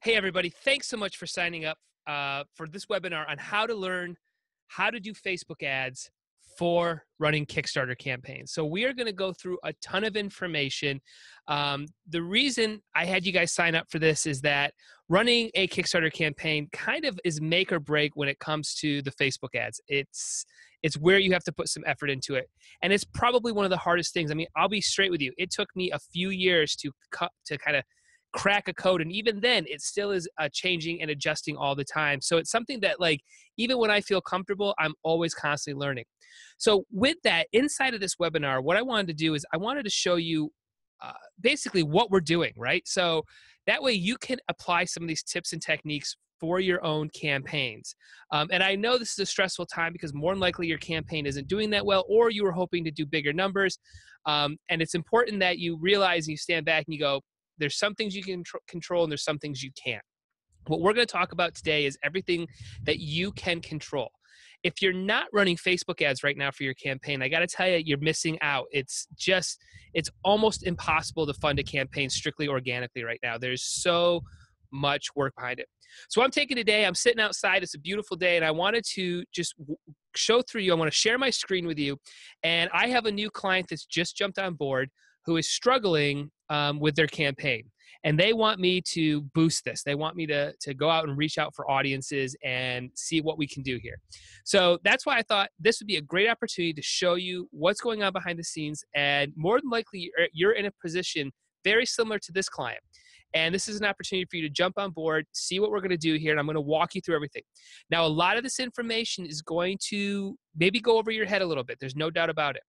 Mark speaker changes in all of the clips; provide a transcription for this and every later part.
Speaker 1: Hey, everybody. Thanks so much for signing up for this webinar on how to learn how to do Facebook ads for running Kickstarter campaigns. So we are going to go through a ton of information. The reason I had you guys sign up for this is that running a Kickstarter campaign kind of is make or break when it comes to the Facebook ads. It's where you have to put some effort into it. And it's probably one of the hardest things. I mean, I'll be straight with you. It took me a few years to kind of crack a code, and even then it still is changing and adjusting all the time. So it's something that, like, even when I feel comfortable, I'm always constantly learning. So with that, inside of this webinar, what I wanted to do is I wanted to show you basically what we're doing, right? So that way you can apply some of these tips and techniques for your own campaigns. And I know this is a stressful time because more than likely your campaign isn't doing that well, or you were hoping to do bigger numbers. And it's important that you realize and you stand back and you go, there's some things you can control and there's some things you can't. What we're going to talk about today is everything that you can control. If you're not running Facebook ads right now for your campaign, I got to tell you, you're missing out. It's almost impossible to fund a campaign strictly organically right now. There's so much work behind it. So I'm taking today, I'm sitting outside, it's a beautiful day, and I wanted to just show through you. I want to share my screen with you. And I have a new client that's just jumped on board who is struggling with their campaign. And they want me to boost this. They want me to go out and reach out for audiences and see what we can do here. So that's why I thought this would be a great opportunity to show you what's going on behind the scenes. And more than likely, you're in a position very similar to this client. And this is an opportunity for you to jump on board, see what we're going to do here, and I'm going to walk you through everything. Now, a lot of this information is going to maybe go over your head a little bit. There's no doubt about it.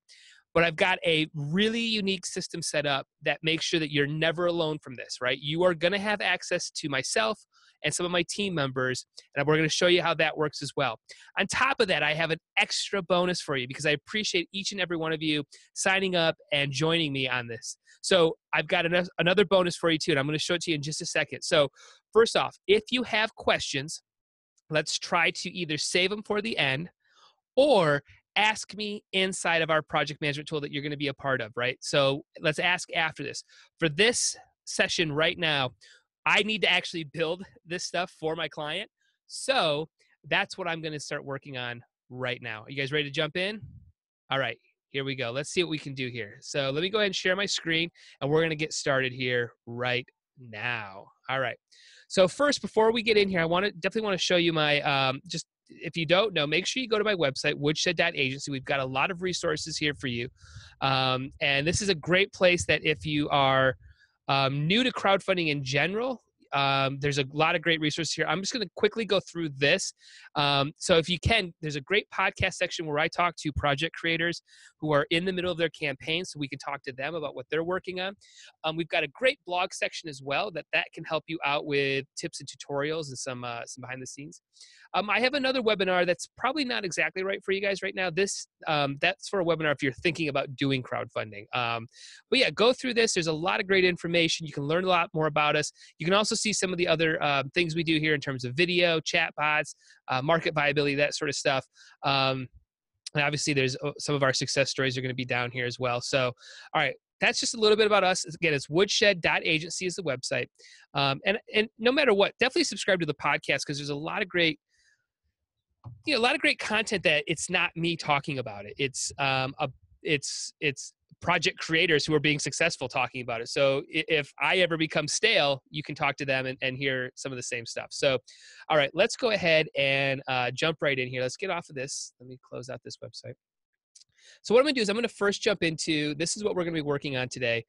Speaker 1: But I've got a really unique system set up that makes sure that you're never alone from this, right? You are going to have access to myself and some of my team members, and we're going to show you how that works as well. On top of that, I have an extra bonus for you because I appreciate each and every one of you signing up and joining me on this. So I've got another bonus for you too, and I'm going to show it to you in just a second. So first off, if you have questions, let's try to either save them for the end or ask me inside of our project management tool that you're going to be a part of, right? So let's ask after this. For this session right now, I need to actually build this stuff for my client. So that's what I'm going to start working on right now. Are you guys ready to jump in? All right, here we go. Let's see what we can do here. So let me go ahead and share my screen, and we're going to get started here right now. All right. So first, before we get in here, I definitely want to show you my, if you don't know, make sure you go to my website, woodshed.agency. We've got a lot of resources here for you. And this is a great place that if you are new to crowdfunding in general, There's a lot of great resources here. I'm just going to quickly go through this. So if you can, there's a great podcast section where I talk to project creators who are in the middle of their campaign, so we can talk to them about what they're working on. We've got a great blog section as well that can help you out with tips and tutorials and some behind the scenes. I have another webinar that's probably not exactly right for you guys right now. That's for a webinar if you're thinking about doing crowdfunding. But yeah, go through this. There's a lot of great information. You can learn a lot more about us. You can also see some of the other things we do here in terms of video, chat bots, market viability, that sort of stuff. And obviously, there's some of our success stories are going to be down here as well. So, all right. That's just a little bit about us. Again, it's woodshed.agency is the website. And no matter what, definitely subscribe to the podcast because there's a lot of great content that it's not me talking about it. It's project creators who are being successful talking about it. So if I ever become stale, you can talk to them and hear some of the same stuff. So, all right, let's go ahead and jump right in here. Let's get off of this. Let me close out this website. So what I'm going to do is I'm going to first jump into, this is what we're going to be working on today.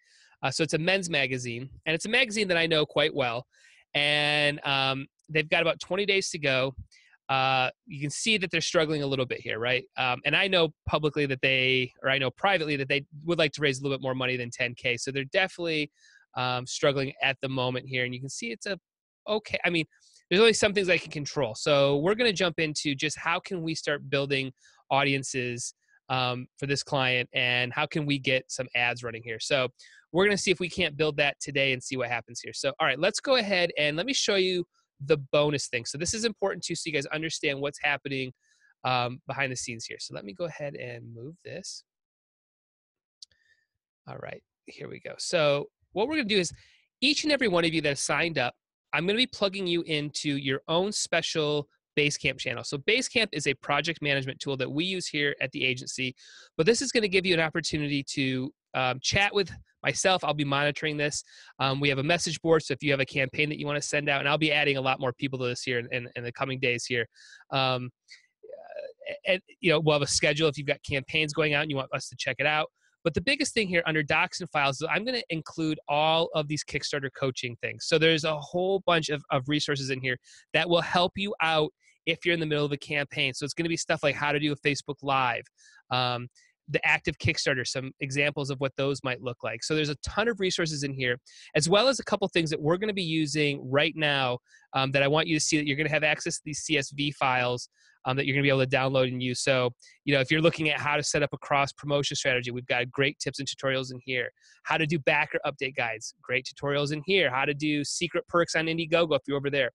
Speaker 1: So it's a men's magazine, and it's a magazine that I know quite well. And they've got about 20 days to go. You can see that they're struggling a little bit here, right? And I know publicly that I know privately that they would like to raise a little bit more money than 10K. So they're definitely struggling at the moment here. And you can see it's okay. I mean, there's only some things I can control. So we're going to jump into just how can we start building audiences for this client, and how can we get some ads running here. So we're going to see if we can't build that today and see what happens here. So, all right, let's go ahead and let me show you the bonus thing. So this is important too, so you guys understand what's happening behind the scenes here. So let me go ahead and move this. All right, here we go. So what we're going to do is each and every one of you that has signed up, I'm going to be plugging you into your own special Basecamp channel. So Basecamp is a project management tool that we use here at the agency, but this is going to give you an opportunity to chat with myself. I'll be monitoring this. We have a message board, so if you have a campaign that you want to send out, and I'll be adding a lot more people to this here in the coming days here. And we'll have a schedule if you've got campaigns going out and you want us to check it out. But the biggest thing here under docs and files is I'm going to include all of these Kickstarter coaching things. So there's a whole bunch of resources in here that will help you out if you're in the middle of a campaign. So it's going to be stuff like how to do a Facebook Live, the active Kickstarter, some examples of what those might look like. So there's a ton of resources in here, as well as a couple things that we're going to be using right now that I want you to see, that you're going to have access to these CSV files that you're going to be able to download and use. So, if you're looking at how to set up a cross-promotion strategy, we've got great tips and tutorials in here. How to do backer update guides, great tutorials in here. How to do secret perks on Indiegogo if you're over there.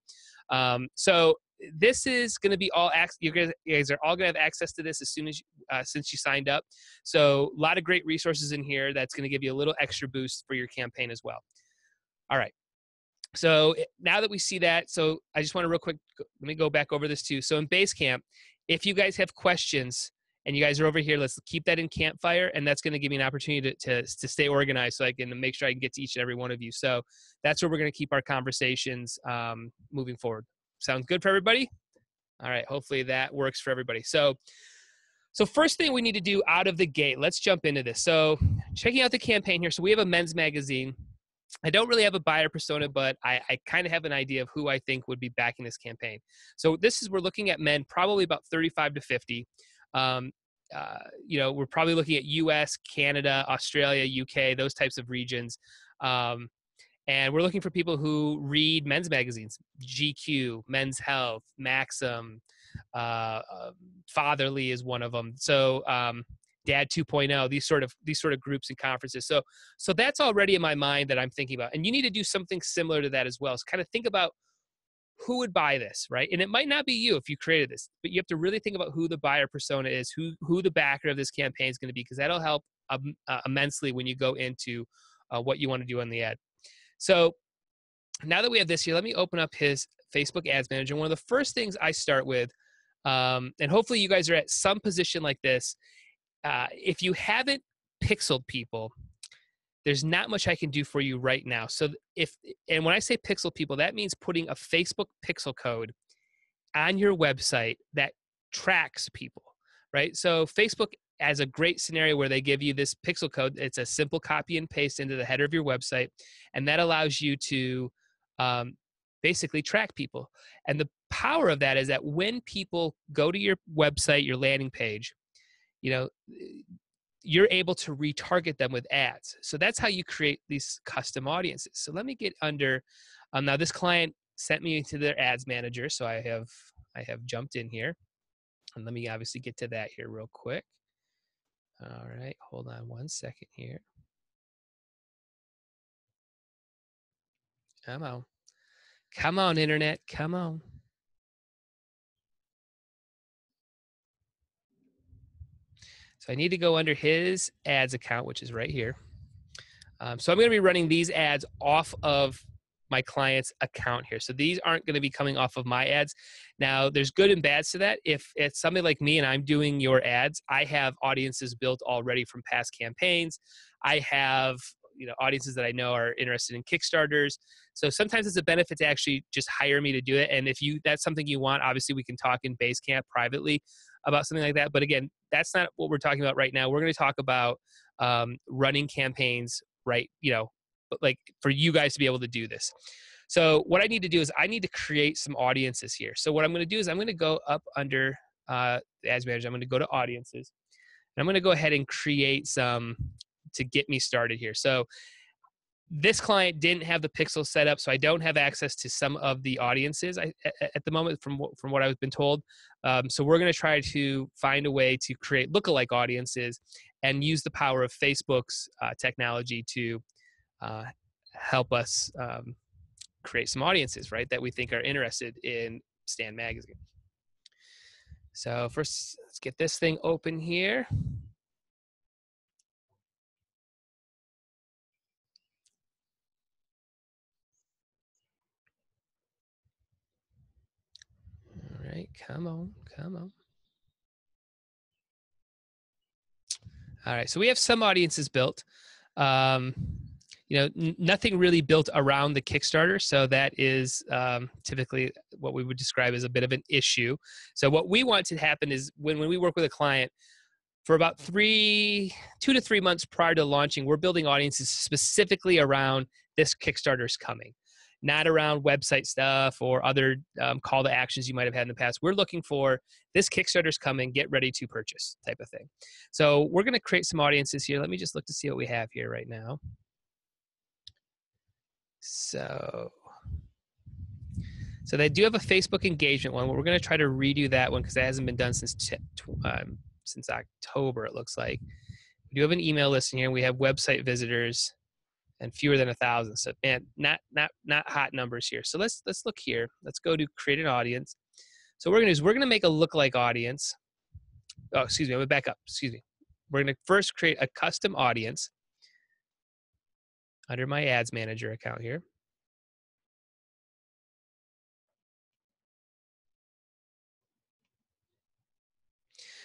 Speaker 1: So this is going to be all you guys are all going to have access to this as soon as since you signed up. So a lot of great resources in here that's going to give you a little extra boost for your campaign as well. All right. So now that we see that, so I just want to real quick, let me go back over this too. So in Basecamp, if you guys have questions and you guys are over here, let's keep that in Campfire, and that's going to give me an opportunity to stay organized so I can make sure I can get to each and every one of you. So that's where we're going to keep our conversations moving forward. Sounds good for everybody? All right, hopefully that works for everybody. So first thing we need to do out of the gate, let's jump into this. So checking out the campaign here. So we have a men's magazine. I don't really have a buyer persona, but I kind of have an idea of who I think would be backing this campaign. So we're looking at men, probably about 35 to 50. We're probably looking at US, Canada, Australia, UK, those types of regions. And we're looking for people who read men's magazines, GQ, Men's Health, Maxim, Fatherly is one of them. So Dad 2.0, these sort of groups and conferences. So that's already in my mind that I'm thinking about. And you need to do something similar to that as well. So kind of think about who would buy this, right? And it might not be you if you created this, but you have to really think about who the buyer persona is, who the backer of this campaign is going to be, because that'll help immensely when you go into what you want to do on the ad. So now that we have this here, let me open up his Facebook Ads Manager. One of the first things I start with, and hopefully you guys are at some position like this, if you haven't pixeled people, there's not much I can do for you right now. So and when I say pixel people, that means putting a Facebook pixel code on your website that tracks people, right? So Facebook has a great scenario where they give you this pixel code. It's a simple copy and paste into the header of your website, and that allows you to basically track people. And the power of that is that when people go to your website, your landing page, you know, you're able to retarget them with ads. So that's how you create these custom audiences. So let me get under, now this client sent me to their ads manager. So I have jumped in here, and let me obviously get to that here real quick. All right, hold on one second here. Come on. Come on, internet. Come on. So I need to go under his ads account, which is right here. So I'm going to be running these ads off of my client's account here. So these aren't going to be coming off of my ads. Now, there's good and bads to that. If it's somebody like me and I'm doing your ads, I have audiences built already from past campaigns. I have audiences that I know are interested in Kickstarters. So sometimes it's a benefit to actually just hire me to do it. And if that's something you want, obviously we can talk in Basecamp privately about something like that. But again, that's not what we're talking about right now. We're going to talk about running campaigns, right? Like for you guys to be able to do this. So what I need to do is I need to create some audiences here. So what I'm going to do is I'm going to go up under the ads manager. I'm going to go to audiences, and I'm going to go ahead and create some to get me started here. So this client didn't have the pixel set up, so I don't have access to some of the audiences at the moment from what I've been told. So we're going to try to find a way to create lookalike audiences and use the power of Facebook's technology to help us create some audiences, right, that we think are interested in Stan Magazine. So first, let's get this thing open here. All right, come on, come on. All right, so we have some audiences built. Nothing really built around the Kickstarter, so that is typically what we would describe as a bit of an issue. So what we want to happen is when we work with a client, for about 2 to 3 months prior to launching, we're building audiences specifically around this Kickstarter's coming, not around website stuff or other call to actions you might have had in the past. We're looking for this Kickstarter's coming, get ready to purchase type of thing. So we're going to create some audiences here. Let me just look to see what we have here right now. So they do have a Facebook engagement one. We're going to try to redo that one because that hasn't been done since October, it looks like. We do have an email list in here. We have website visitors and fewer than 1,000. So man, not hot numbers here. So let's look here. Let's go to create an audience. So what we're going to make a lookalike audience. Oh, excuse me. I'm going to back up. Excuse me. We're going to first create a custom audience under my ads manager account here.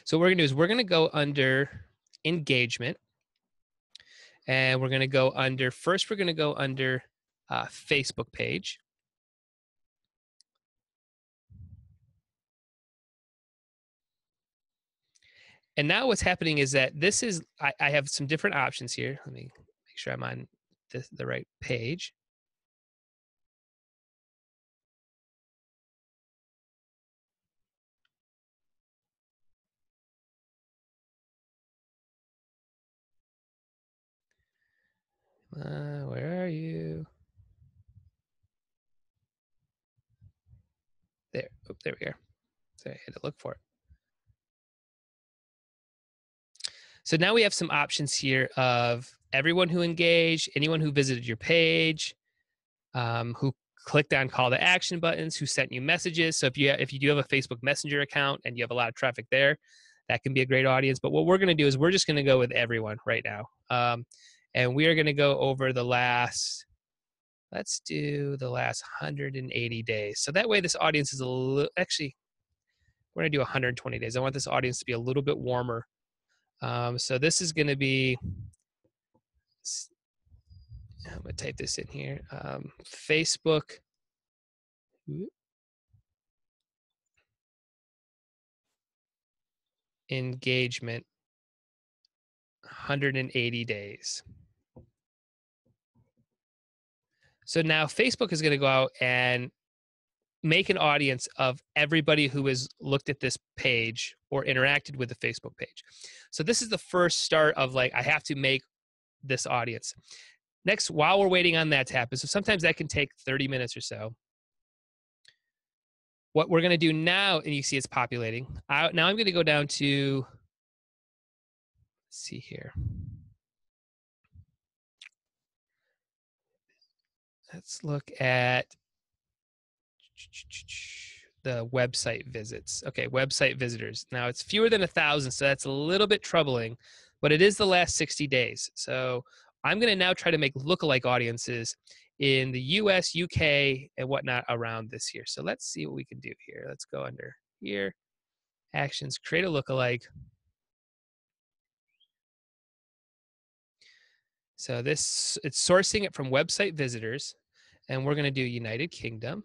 Speaker 1: So what we're going to do is we're going to go under engagement, and we're going to go under, first we're going to go under Facebook page. And now what's happening is that this is, I have some different options here. Let me make sure I'm on the right page. Where are you? There, oh, there we are. So I had to look for it. So now we have some options here of everyone who engaged, anyone who visited your page, who clicked on call to action buttons, who sent you messages. So if you do have a Facebook Messenger account and you have a lot of traffic there, that can be a great audience. But what we're going to do is we're just going to go with everyone right now. And we are going to go over the last, let's do the last 180 days. So that way this audience is a little, actually, we're going to do 120 days. I want this audience to be a little bit warmer. So this is going to be, I'm going to type this in here, Facebook engagement 180 days. So now Facebook is going to go out and make an audience of everybody who has looked at this page or interacted with the Facebook page. So this is the first start of like, I have to make this audience. Next, while we're waiting on that to happen, so sometimes that can take 30 minutes or so. What we're going to do now, and you see it's populating. Now I'm going to go down to, let's see here. Let's look at the website visits. Okay, website visitors. Now it's fewer than 1,000, so that's a little bit troubling, but it is the last 60 days. So I'm going to now try to make lookalike audiences in the US, UK, and whatnot around this year. So let's see what we can do here. Let's go under here, actions, create a lookalike. So it's sourcing it from website visitors, and we're going to do United Kingdom.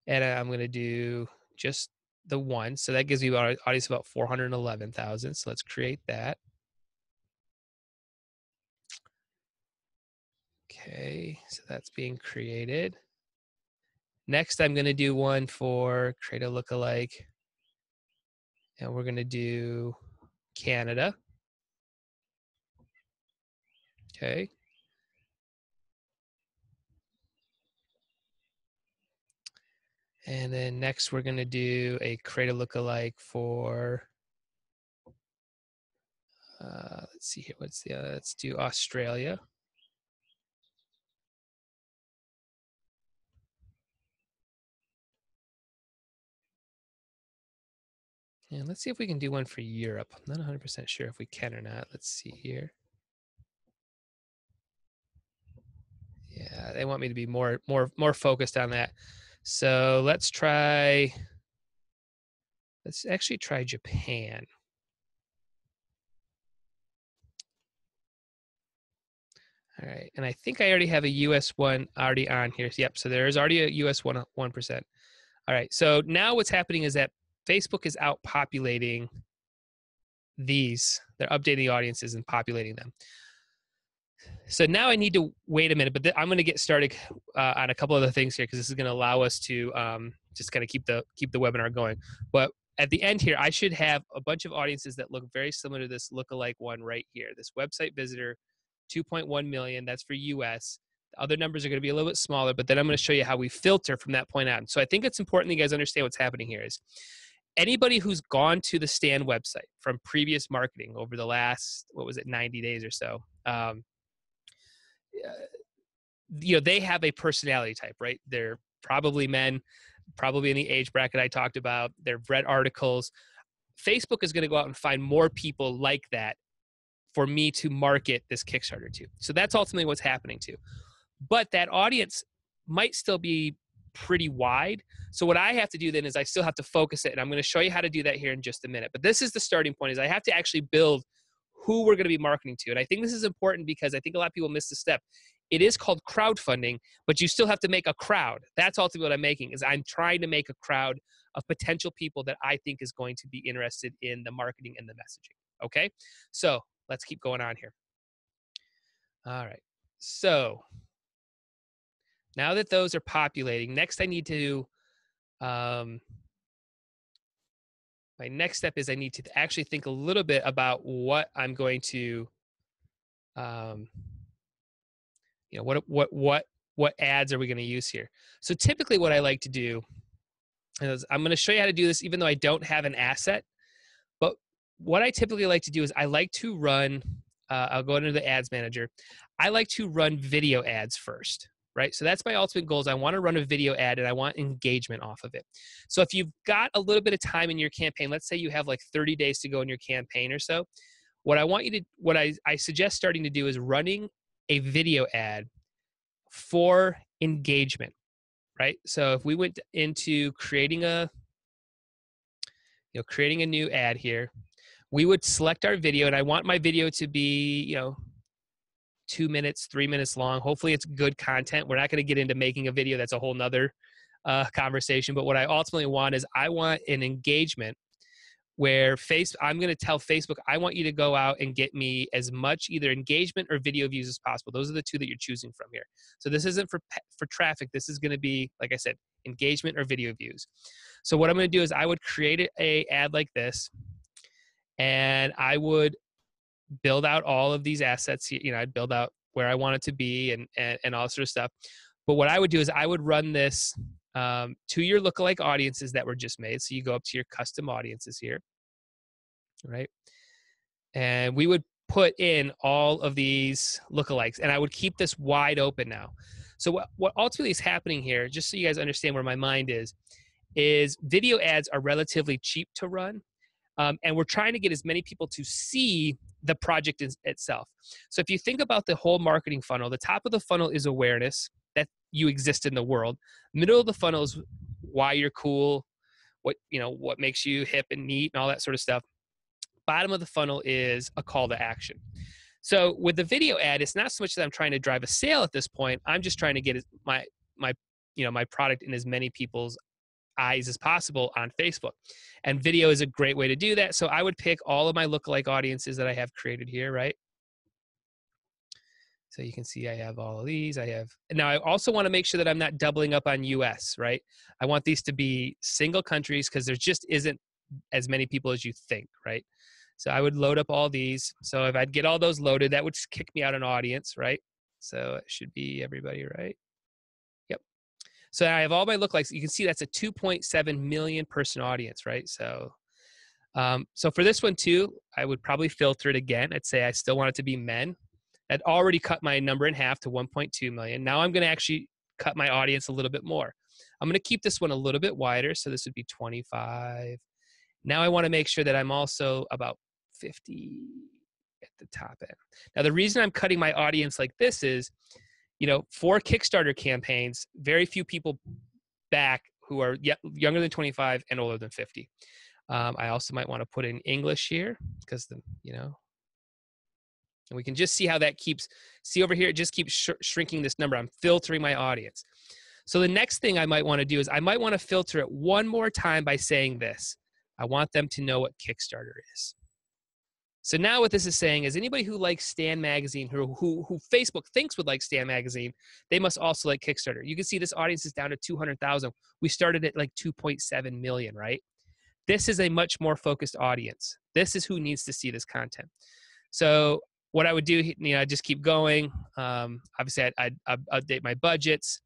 Speaker 1: And I'm going to do just the one. So that gives me an audience about 411,000. So let's create that. Okay, so that's being created. Next, I'm going to do one for create a lookalike. And we're going to do Canada. Okay. And then next, we're going to do a create a lookalike for, let's see here, what's the other? Let's do Australia. And let's see if we can do one for Europe. I'm not 100% sure if we can or not. Let's see here. Yeah, they want me to be more focused on that. So let's actually try Japan. All right, and I think I already have a US one already on here. Yep, so there is already a US 1%. All right, so now what's happening is that Facebook is out populating these. They're updating the audiences and populating them. So now I need to wait a minute, but I'm going to get started on a couple other things here because this is going to allow us to just kind of keep the webinar going. But at the end here, I should have a bunch of audiences that look very similar to this lookalike one right here. This website visitor, 2.1 million. That's for US. The other numbers are going to be a little bit smaller, but then I'm going to show you how we filter from that point on. So I think it's important that you guys understand what's happening here is anybody who's gone to the Stand website from previous marketing over the last, 90 days or so, they have a personality type, right? They're probably men, probably in the age bracket I talked about. They've read articles. Facebook is going to go out and find more people like that for me to market this Kickstarter to. So that's ultimately what's happening too. But that audience might still be pretty wide. So what I have to do then is I still have to focus it, and I'm going to show you how to do that here in just a minute. But this is the starting point, is I have to actually build who we're going to be marketing to. And I think this is important because I think a lot of people miss the step. It is called crowdfunding, but you still have to make a crowd. That's ultimately what I'm making, is I'm trying to make a crowd of potential people that I think is going to be interested in the marketing and the messaging. Okay? So let's keep going on here. All right. So now that those are populating, next I need to, my next step is I need to actually think a little bit about what I'm going to, what ads are we going to use here? So typically what I like to do is I'm going to show you how to do this even though I don't have an asset. But what I typically like to do is I like to run, I'll go into the ads manager. I like to run video ads first, right? So that's my ultimate goal, is I want to run a video ad and I want engagement off of it. So if you've got a little bit of time in your campaign, let's say you have like 30 days to go in your campaign or so, what I suggest starting to do is running a video ad for engagement, right? So if we went into creating a new ad here, we would select our video, and I want my video to be, 2 minutes, 3 minutes long. Hopefully it's good content. We're not going to get into making a video. That's a whole nother conversation. But what I ultimately want is I want an engagement where I'm going to tell Facebook, I want you to go out and get me as much either engagement or video views as possible. Those are the two that you're choosing from here. So this isn't for traffic. This is going to be, like I said, engagement or video views. So what I'm going to do is I would create a ad like this, and I would build out all of these assets. You know, I'd build out where I want it to be and all sort of stuff. But what I would do is I would run this to your lookalike audiences that were just made. So you go up to your custom audiences here, right? And we would put in all of these lookalikes, and I would keep this wide open now. So what ultimately is happening here, just so you guys understand where my mind is video ads are relatively cheap to run. And we're trying to get as many people to see the project itself. So if you think about the whole marketing funnel, the top of the funnel is awareness that you exist in the world. Middle of the funnel is why you're cool, what makes you hip and neat and all that sort of stuff. Bottom of the funnel is a call to action. So with the video ad, it's not so much that I'm trying to drive a sale at this point. I'm just trying to get my product in as many people's eyes as possible on Facebook. And video is a great way to do that. So I would pick all of my lookalike audiences that I have created here, right? So you can see I have all of these. Now I also want to make sure that I'm not doubling up on US, right? I want these to be single countries because there just isn't as many people as you think, right? So I would load up all these. So if I'd get all those loaded, that would just kick me out an audience, right? So it should be everybody, right? Yep. So I have all my lookalikes. You can see that's a 2.7 million person audience, right? So, so for this one too, I would probably filter it again. I'd say I still want it to be men. I'd already cut my number in half to 1.2 million. Now I'm going to actually cut my audience a little bit more. I'm going to keep this one a little bit wider. So this would be 25. Now I want to make sure that I'm also about 50 at the top end. Now the reason I'm cutting my audience like this is, for Kickstarter campaigns, very few people back who are younger than 25 and older than 50. I also might want to put in English here because and we can just see how that see over here, it just keeps shrinking this number. I'm filtering my audience. So the next thing I might want to do is I might want to filter it one more time by saying this. I want them to know what Kickstarter is. So now what this is saying is anybody who likes Stan Magazine, who Facebook thinks would like Stan Magazine, they must also like Kickstarter. You can see this audience is down to 200,000. We started at like 2.7 million, right? This is a much more focused audience. This is who needs to see this content. So what I would do, I just keep going. Obviously, I'd update my budgets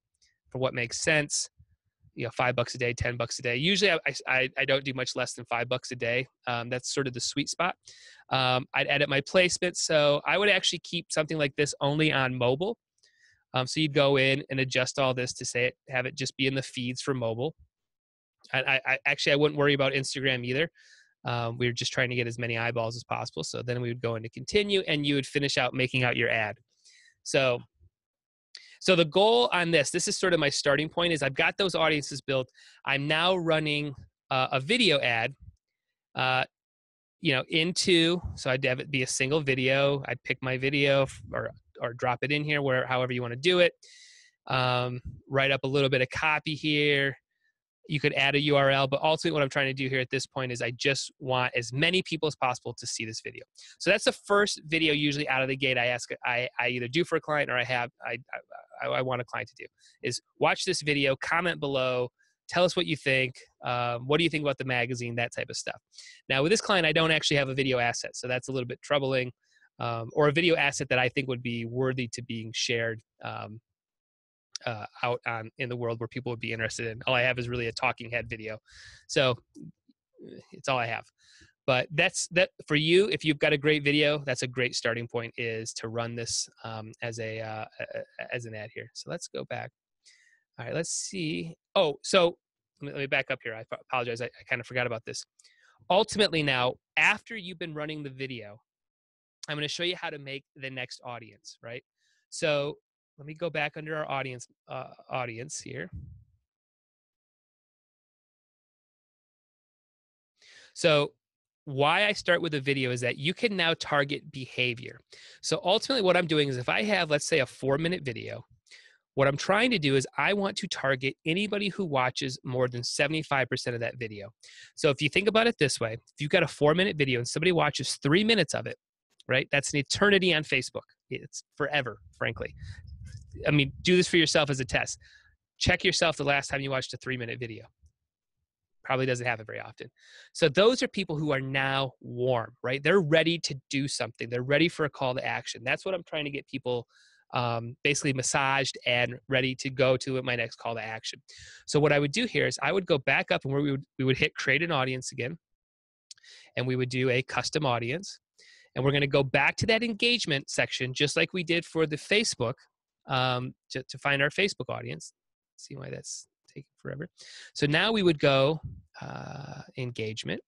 Speaker 1: for what makes sense. $5 a day, $10 a day. Usually I don't do much less than $5 a day. That's sort of the sweet spot. I'd edit my placements. So I would actually keep something like this only on mobile. So you'd go in and adjust all this to have it just be in the feeds for mobile. I wouldn't worry about Instagram either. We were just trying to get as many eyeballs as possible. So then we would go into continue and you would finish out making out your ad. So the goal on this is sort of my starting point is I've got those audiences built. I'm now running a video ad, so I'd have it be a single video. I'd pick my video or drop it in here however you want to do it. Write up a little bit of copy here. You could add a URL, but ultimately what I'm trying to do here at this point is I just want as many people as possible to see this video. So that's the first video usually out of the gate I either do for a client or I want a client to do is watch this video, comment below, tell us what you think. What do you think about the magazine, that type of stuff. Now with this client, I don't actually have a video asset, so that's a little bit troubling, or a video asset that I think would be worthy to being shared out in the world where people would be interested in. All I have is really a talking head video. So it's all I have. But that's for you. If you've got a great video, that's a great starting point is to run this as an ad here. So let's go back. All right, let's see. Oh, so let me back up here. I apologize. I kind of forgot about this. Ultimately now, after you've been running the video, I'm going to show you how to make the next audience, right? So let me go back under our audience here. So why I start with a video is that you can now target behavior. So ultimately what I'm doing is if I have, let's say, a 4-minute video, What I'm trying to do is I want to target anybody who watches more than 75% of that video. So if you think about it this way, if you've got a 4-minute video and somebody watches 3 minutes of it, right? That's an eternity on Facebook. It's forever, frankly. I mean, do this for yourself as a test. Check yourself the last time you watched a 3-minute video. Probably doesn't happen very often. So those are people who are now warm, right? They're ready to do something. They're ready for a call to action. That's what I'm trying to get people basically massaged and ready to go to my next call to action. So what I would do here is I would go back up and where we would hit create an audience again, and we would do a custom audience. And we're going to go back to that engagement section, just like we did for the Facebook, to find our Facebook audience. See why that's taking forever. So now we would go engagement.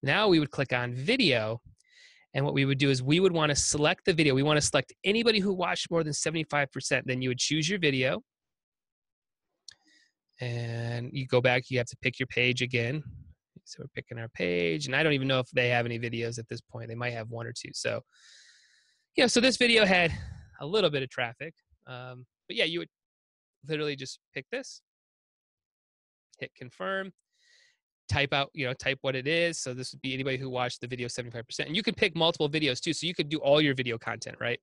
Speaker 1: Now we would click on video. And what we would do is we would want to select the video. We want to select anybody who watched more than 75%. Then you would choose your video. And you go back, you have to pick your page again. So we're picking our page. And I don't even know if they have any videos at this point. They might have 1 or 2. So, yeah, so this video had a little bit of traffic. But yeah, you would literally just pick this, hit confirm, type out, type what it is. So this would be anybody who watched the video 75%. And you could pick multiple videos too. So you could do all your video content, right?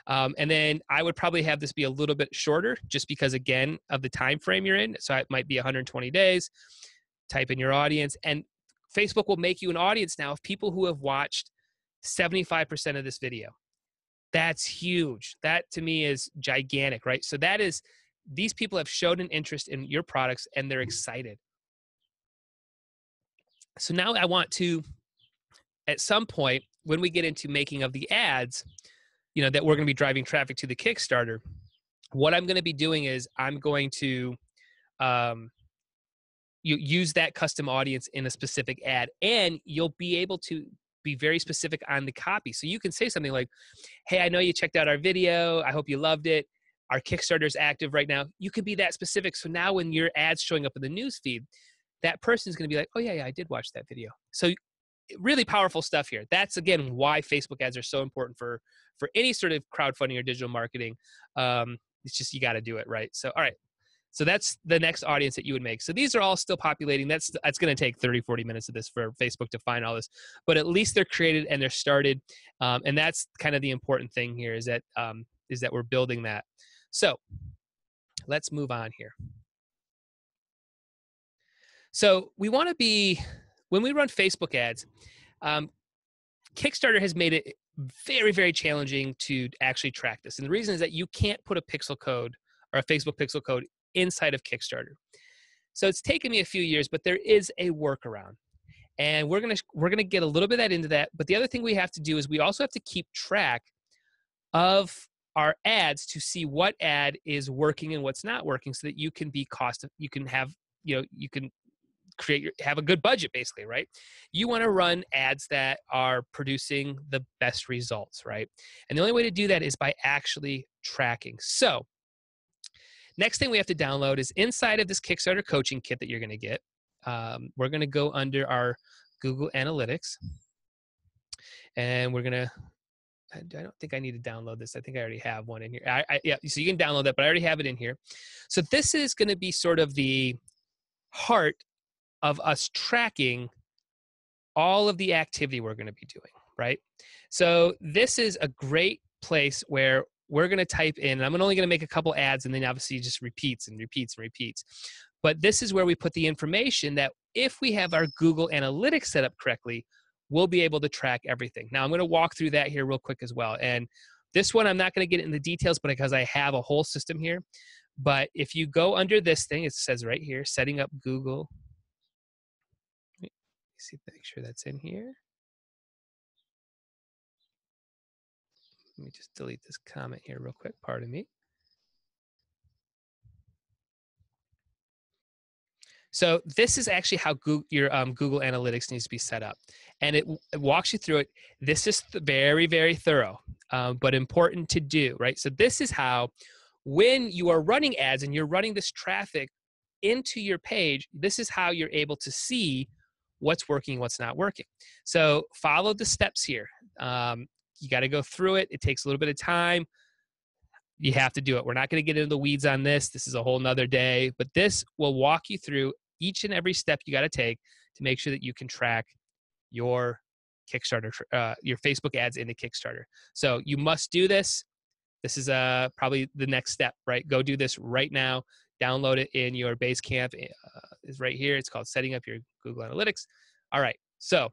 Speaker 1: And then I would probably have this be a little bit shorter just because, again, of the time frame you're in. So it might be 120 days. Type in your audience. And Facebook will make you an audience now of people who have watched 75% of this video. That's huge. That to me is gigantic, right? So that is, these people have showed an interest in your products and they're excited. So now I want to, at some point, when we get into making of the ads, that we're going to be driving traffic to the Kickstarter, what I'm going to be doing is I'm going to you use that custom audience in a specific ad, and you'll be able to be very specific on the copy. So you can say something like, hey, I know you checked out our video. I hope you loved it. Our Kickstarter is active right now. You can be that specific. So now when your ad's showing up in the news feed, that person is going to be like, oh, yeah, I did watch that video. So really powerful stuff here. That's, again, why Facebook ads are so important for any sort of crowdfunding or digital marketing. It's just you got to do it, right? So, all right. So that's the next audience that you would make. So these are all still populating. That's going to take 30, 40 minutes of this for Facebook to find all this. But at least they're created and they're started. And that's kind of the important thing here is that we're building that. So let's move on here. So we want to be, when we run Facebook ads, Kickstarter has made it very, very challenging to actually track this. And the reason is that you can't put a pixel code or a Facebook pixel code inside of Kickstarter. So it's taken me a few years, but there is a workaround. And we're gonna get a little bit into that. But the other thing we have to do is we also have to keep track of our ads to see what ad is working and what's not working, so that you can be you can have, you can have a good budget, basically, right? You want to run ads that are producing the best results, right? And the only way to do that is by actually tracking. So next thing we have to download is inside of this Kickstarter coaching kit that you're going to get. We're going to go under our Google Analytics, and we're going to, I don't think I need to download this. I think I already have one in here. Yeah, so you can download that, but I already have it in here. So this is going to be sort of the heart of us tracking all of the activity we're going to be doing, right? So this is a great place where we're going to type in, and I'm only going to make a couple ads, and then obviously just repeats and repeats and repeats. But this is where we put the information that if we have our Google Analytics set up correctly, we'll be able to track everything. Now I'm going to walk through that here real quick as well. And this one, I'm not going to get into details, but because I have a whole system here. But if you go under this thing, it says right here, setting up Google. See, make sure that's in here. Let me just delete this comment here real quick. Pardon me. So this is actually how your Google Analytics needs to be set up. And it walks you through it. This is very, very thorough, but important to do, right? So this is how, when you are running ads and you're running this traffic into your page, this is how you're able to see what's working, what's not working. So follow the steps here. You got to go through it. It takes a little bit of time. you have to do it. We're not going to get into the weeds on this. This is a whole nother day, but this will walk you through each and every step you got to take to make sure that you can track your Kickstarter, your Facebook ads into Kickstarter. So you must do this. This is probably the next step, right? Go do this right now. Download it in your Basecamp. Is right here. It's called Setting Up Your Google Analytics. All right. So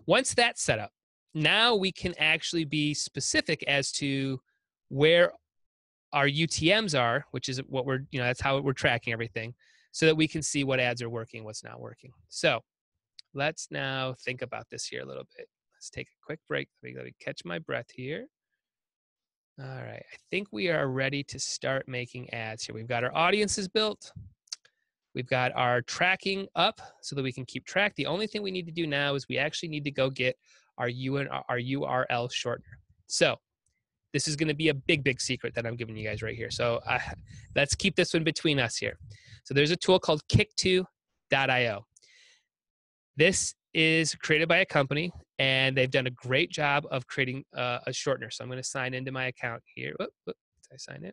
Speaker 1: once that's set up, now we can actually be specific as to where our UTMs are, which is what we're, that's how we're tracking everything, so that we can see what ads are working, what's not working. So let's now think about this here a little bit. Let's take a quick break. Let me catch my breath here. All right, I think we are ready to start making ads here. We've got our audiences built. We've got our tracking up so that we can keep track. The only thing we need to do now is we actually need to go get our URL shortener. So this is going to be a big secret that I'm giving you guys right here. So let's keep this one between us here. So there's a tool called kick2.io. This is created by a company, and they've done a great job of creating a shortener. So I'm going to sign into my account here. Did I sign in?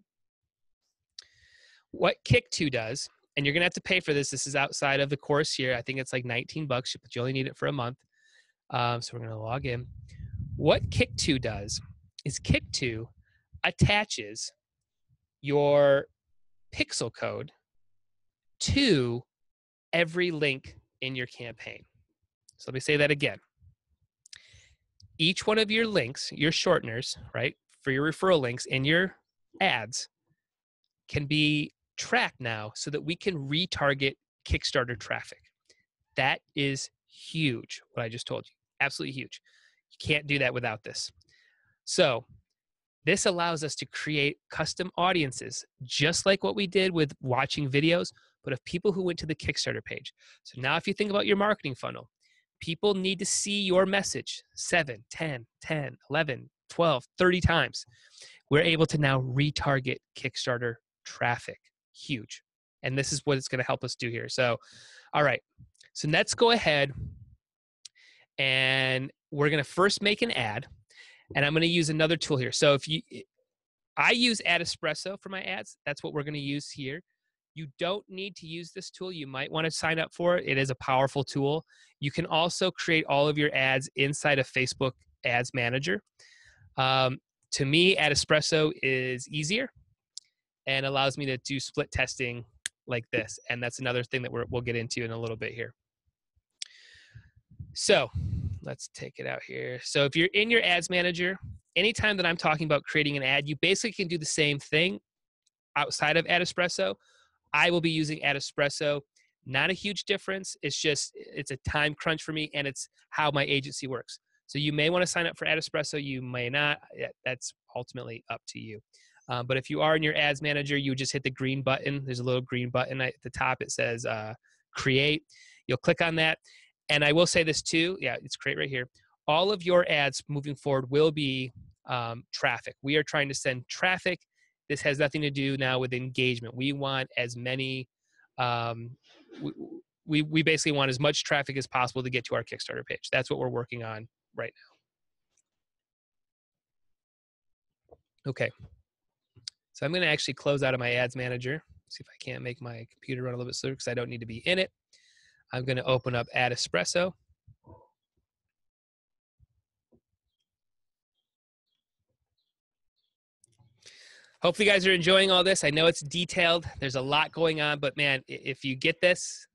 Speaker 1: What Kick2 does, and you're going to have to pay for this. This is outside of the course here. I think it's like $19, but you only need it for a month. So we're going to log in. What Kick2 does is Kick2 attaches your pixel code to every link in your campaign. So let me say that again. Each one of your links, your shorteners, right, for your referral links and your ads can be tracked now so that we can retarget Kickstarter traffic. That is huge, what I just told you. Absolutely huge. You can't do that without this. So this allows us to create custom audiences, just like what we did with watching videos, but of people who went to the Kickstarter page. So now if you think about your marketing funnel, people need to see your message 7, 10, 11, 12, 30 times. We're able to now retarget Kickstarter traffic. Huge. And this is what it's going to help us do here. So, all right. So let's go ahead and we're going to first make an ad. And I'm going to use another tool here. So I use Espresso for my ads. That's what we're going to use here. You don't need to use this tool. You might want to sign up for it. It is a powerful tool. You can also create all of your ads inside of Facebook Ads Manager. To me, Espresso is easier and allows me to do split testing like this. And that's another thing that we'll get into in a little bit here. So let's take it out here. So if you're in your ads manager, anytime that I'm talking about creating an ad, you basically can do the same thing outside of Espresso. I will be using Espresso. Not a huge difference. It's a time crunch for me, and it's how my agency works. So you may want to sign up for Espresso. You may not. That's ultimately up to you. But if you are in your ads manager, you just hit the green button. There's a little green button at the top. It says create. You'll click on that. And I will say this too. Yeah, it's create right here. All of your ads moving forward will be traffic. We are trying to send traffic. This has nothing to do now with engagement. We want as many, we basically want as much traffic as possible to get to our Kickstarter page. That's what we're working on right now. Okay. So I'm going to actually close out of my ads manager. See if I can't make my computer run a little bit slower because I don't need to be in it. I'm going to open up Espresso. Hopefully you guys are enjoying all this. I know it's detailed. There's a lot going on, but man, if you get this,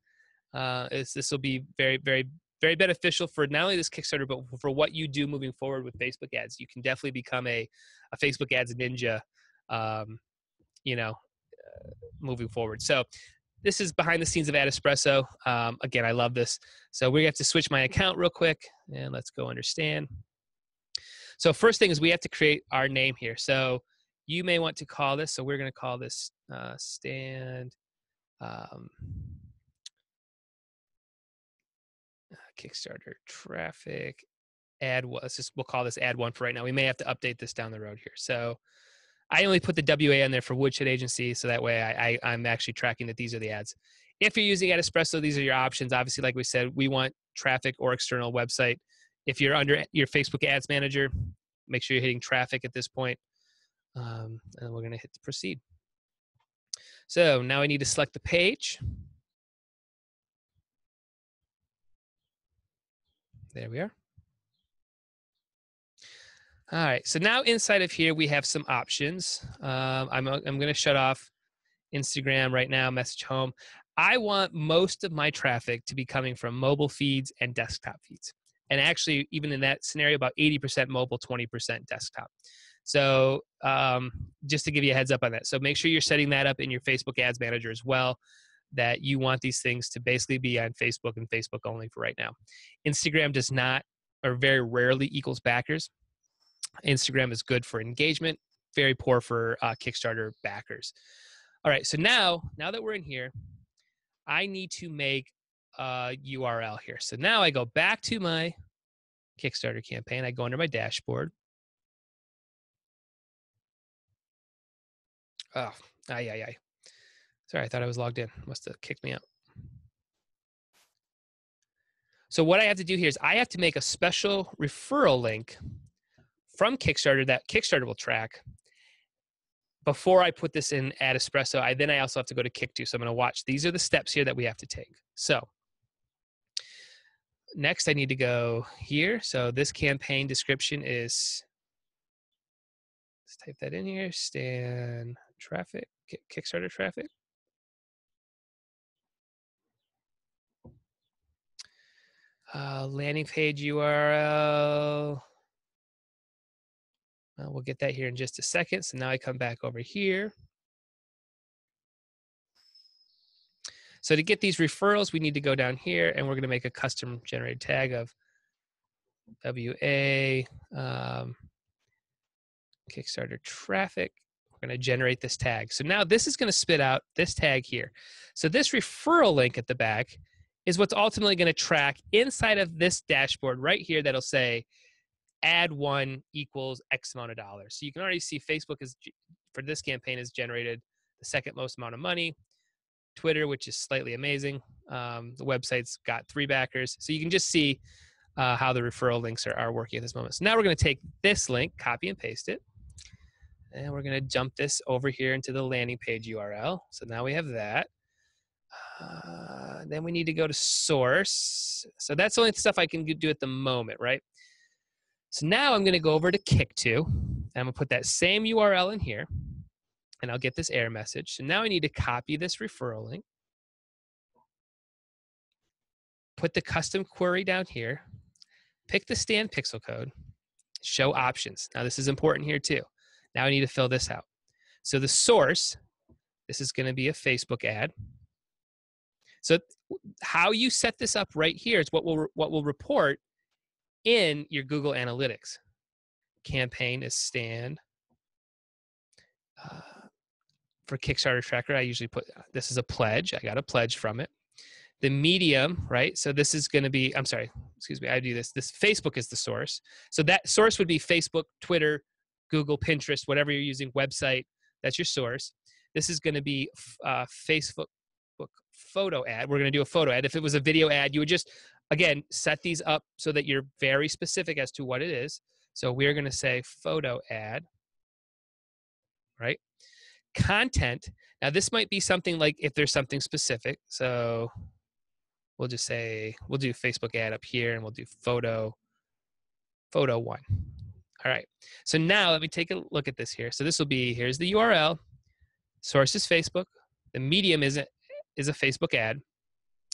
Speaker 1: this will be very, very, very beneficial for not only this Kickstarter, but for what you do moving forward with Facebook ads. You can definitely become a Facebook ads ninja, moving forward. So this is behind the scenes of Espresso. Again, I love this. So we have to switch my account real quick, and let's go understand. So first thing is we have to create our name here. So you may want to call this. So we're going to call this stand Kickstarter traffic ad. We'll call this ad one for right now. We may have to update this down the road here. So I only put the WA in there for Woodshed Agency, so that way I'm actually tracking that these are the ads. If you're using Espresso, these are your options. Obviously, like we said, we want traffic or external website. If you're under your Facebook Ads Manager, make sure you're hitting traffic at this point. And we're going to hit proceed. So now I need to select the page. There we are. All right, so now inside of here, we have some options. I'm going to shut off Instagram right now, message home. I want most of my traffic to be coming from mobile feeds and desktop feeds. And actually, even in that scenario, about 80% mobile, 20% desktop. So just to give you a heads up on that. So make sure you're setting that up in your Facebook Ads Manager as well, that you want these things to basically be on Facebook and Facebook only for right now. Instagram does not, or very rarely equals backers. Instagram is good for engagement, very poor for Kickstarter backers. All right, so now that we're in here, I need to make a URL here. So now I go back to my Kickstarter campaign. I go under my dashboard. Oh, Sorry, I thought I was logged in. Must have kicked me out. So what I have to do here is I have to make a special referral link from Kickstarter that Kickstarter will track. Before I put this in at Espresso, I also have to go to Kick2. So I'm going to watch. These are the steps here that we have to take. So next I need to go here. So this campaign description is, let's type that in here, Stan traffic, Kickstarter traffic. Landing page URL. Well, we'll get that here in just a second. So now I come back over here. So to get these referrals, we need to go down here and we're going to make a custom generated tag of WA Kickstarter traffic. We're going to generate this tag. So now this is going to spit out this tag here. So this referral link at the back is what's ultimately going to track inside of this dashboard right here that'll say ad one equals X amount of dollars. So you can already see Facebook is, for this campaign, has generated the second most amount of money. Twitter, which is slightly amazing. The website's got 3 backers. So you can just see how the referral links are working at this moment. So now we're going to take this link, copy and paste it. And we're going to jump this over here into the landing page URL. So now we have that. Then we need to go to source. So that's the only stuff I can do at the moment, right? So now I'm going to go over to Kick2. And I'm going to put that same URL in here. And I'll get this error message. So now I need to copy this referral link. Put the custom query down here. Pick the Stan pixel code. Show options. Now this is important here too. Now I need to fill this out. So the source, this is going to be a Facebook ad. So how you set this up right here is what will report in your Google Analytics. Campaign is Stan. For Kickstarter tracker, I usually put, this is a pledge. I got a pledge from it. The medium, right? So this is going to be, I'm sorry, excuse me, I do this. This Facebook is the source. So that source would be Facebook, Twitter, Google, Pinterest, whatever you're using, website, that's your source. This is going to be Facebook photo ad. We're going to do a photo ad. If it was a video ad, you would just, again, set these up so that you're very specific as to what it is. So we're going to say photo ad, right? Content. Now this might be something like if there's something specific. So we'll just say, we'll do Facebook ad up here and we'll do photo one. All right. So now let me take a look at this here. So this will be, here's the URL. Source is Facebook. The medium is a Facebook ad.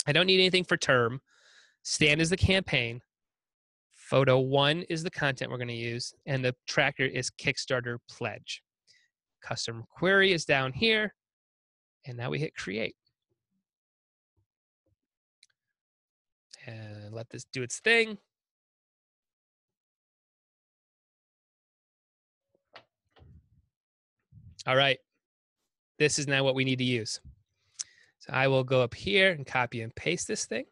Speaker 1: I don't need anything for term. Stan is the campaign. Photo one is the content we're going to use. And the tracker is Kickstarter pledge. Custom query is down here. And now we hit create. And let this do its thing. All right. This is now what we need to use. So I will go up here and copy and paste this thing.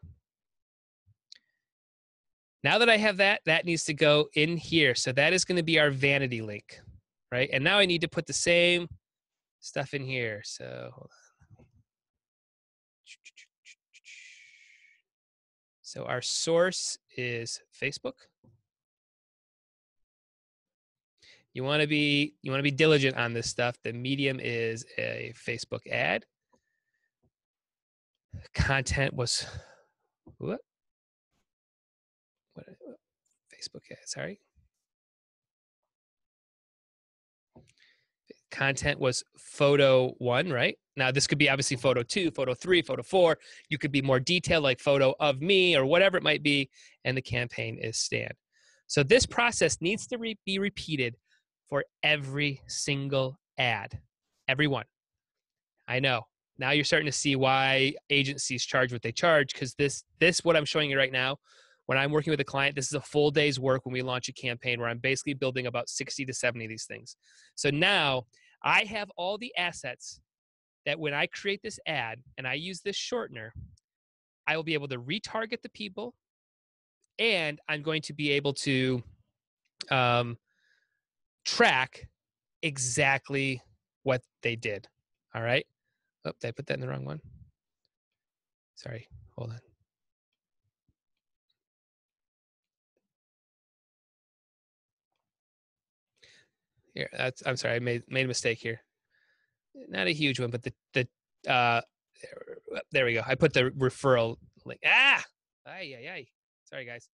Speaker 1: Now that I have that, that needs to go in here. So that is going to be our vanity link, right? And now I need to put the same stuff in here. So hold on. So our source is Facebook. You want to be diligent on this stuff. The medium is a Facebook ad. Content was what? Facebook ad, sorry. Content was photo 1, right? Now this could be obviously photo 2, photo 3, photo 4. You could be more detailed, like photo of me or whatever it might be, and the campaign is Stan. So this process needs to be repeated for every single ad, every one. I know. Now you're starting to see why agencies charge what they charge, because this what I'm showing you right now, when I'm working with a client, this is a full day's work when we launch a campaign where I'm basically building about 60 to 70 of these things. So now I have all the assets that when I create this ad and I use this shortener, I will be able to retarget the people, and I'm going to be able to track exactly what they did. All right. Oh, did I put that in the wrong one? Sorry. Hold on. Here, I'm sorry. I made a mistake here. Not a huge one, but there we go. I put the referral link. Ay. Sorry, guys.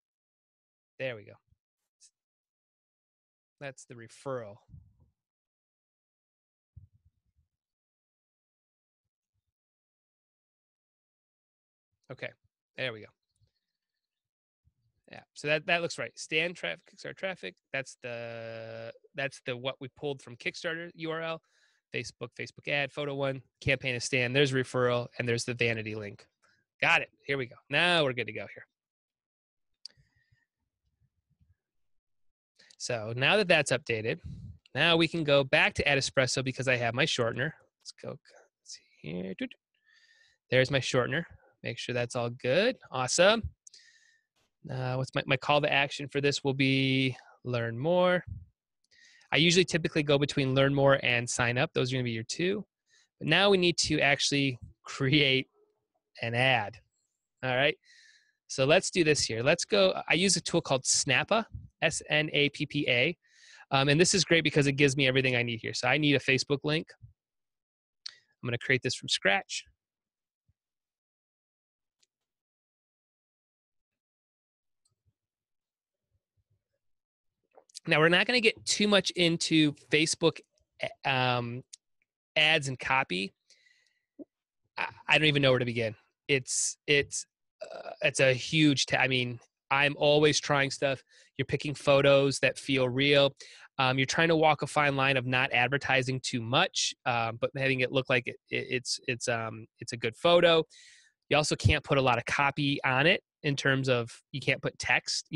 Speaker 1: There we go. That's the referral. Okay, there we go. Yeah, so that looks right. Stan traffic, Kickstarter traffic. That's the what we pulled from Kickstarter URL. Facebook ad, photo 1, campaign is Stan. There's referral, and there's the vanity link. Got it. Here we go. Now we're good to go here. So now that that's updated, now we can go back to Add Espresso because I have my shortener. Let's go. Let's see here. There's my shortener. Make sure that's all good. Awesome. What's my call to action for this will be learn more. I usually typically go between learn more and sign up. Those are going to be your two. But now we need to actually create an ad. All right. So let's do this here. Let's go. I use a tool called Snappa, Snappa. And this is great because it gives me everything I need here. So I need a Facebook link. I'm going to create this from scratch. Now, we're not going to get too much into Facebook ads and copy. I don't even know where to begin. It's a huge. I mean, I'm always trying stuff. You're picking photos that feel real. You're trying to walk a fine line of not advertising too much, but having it look like it's a good photo. You also can't put a lot of copy on it in terms of you can't put text.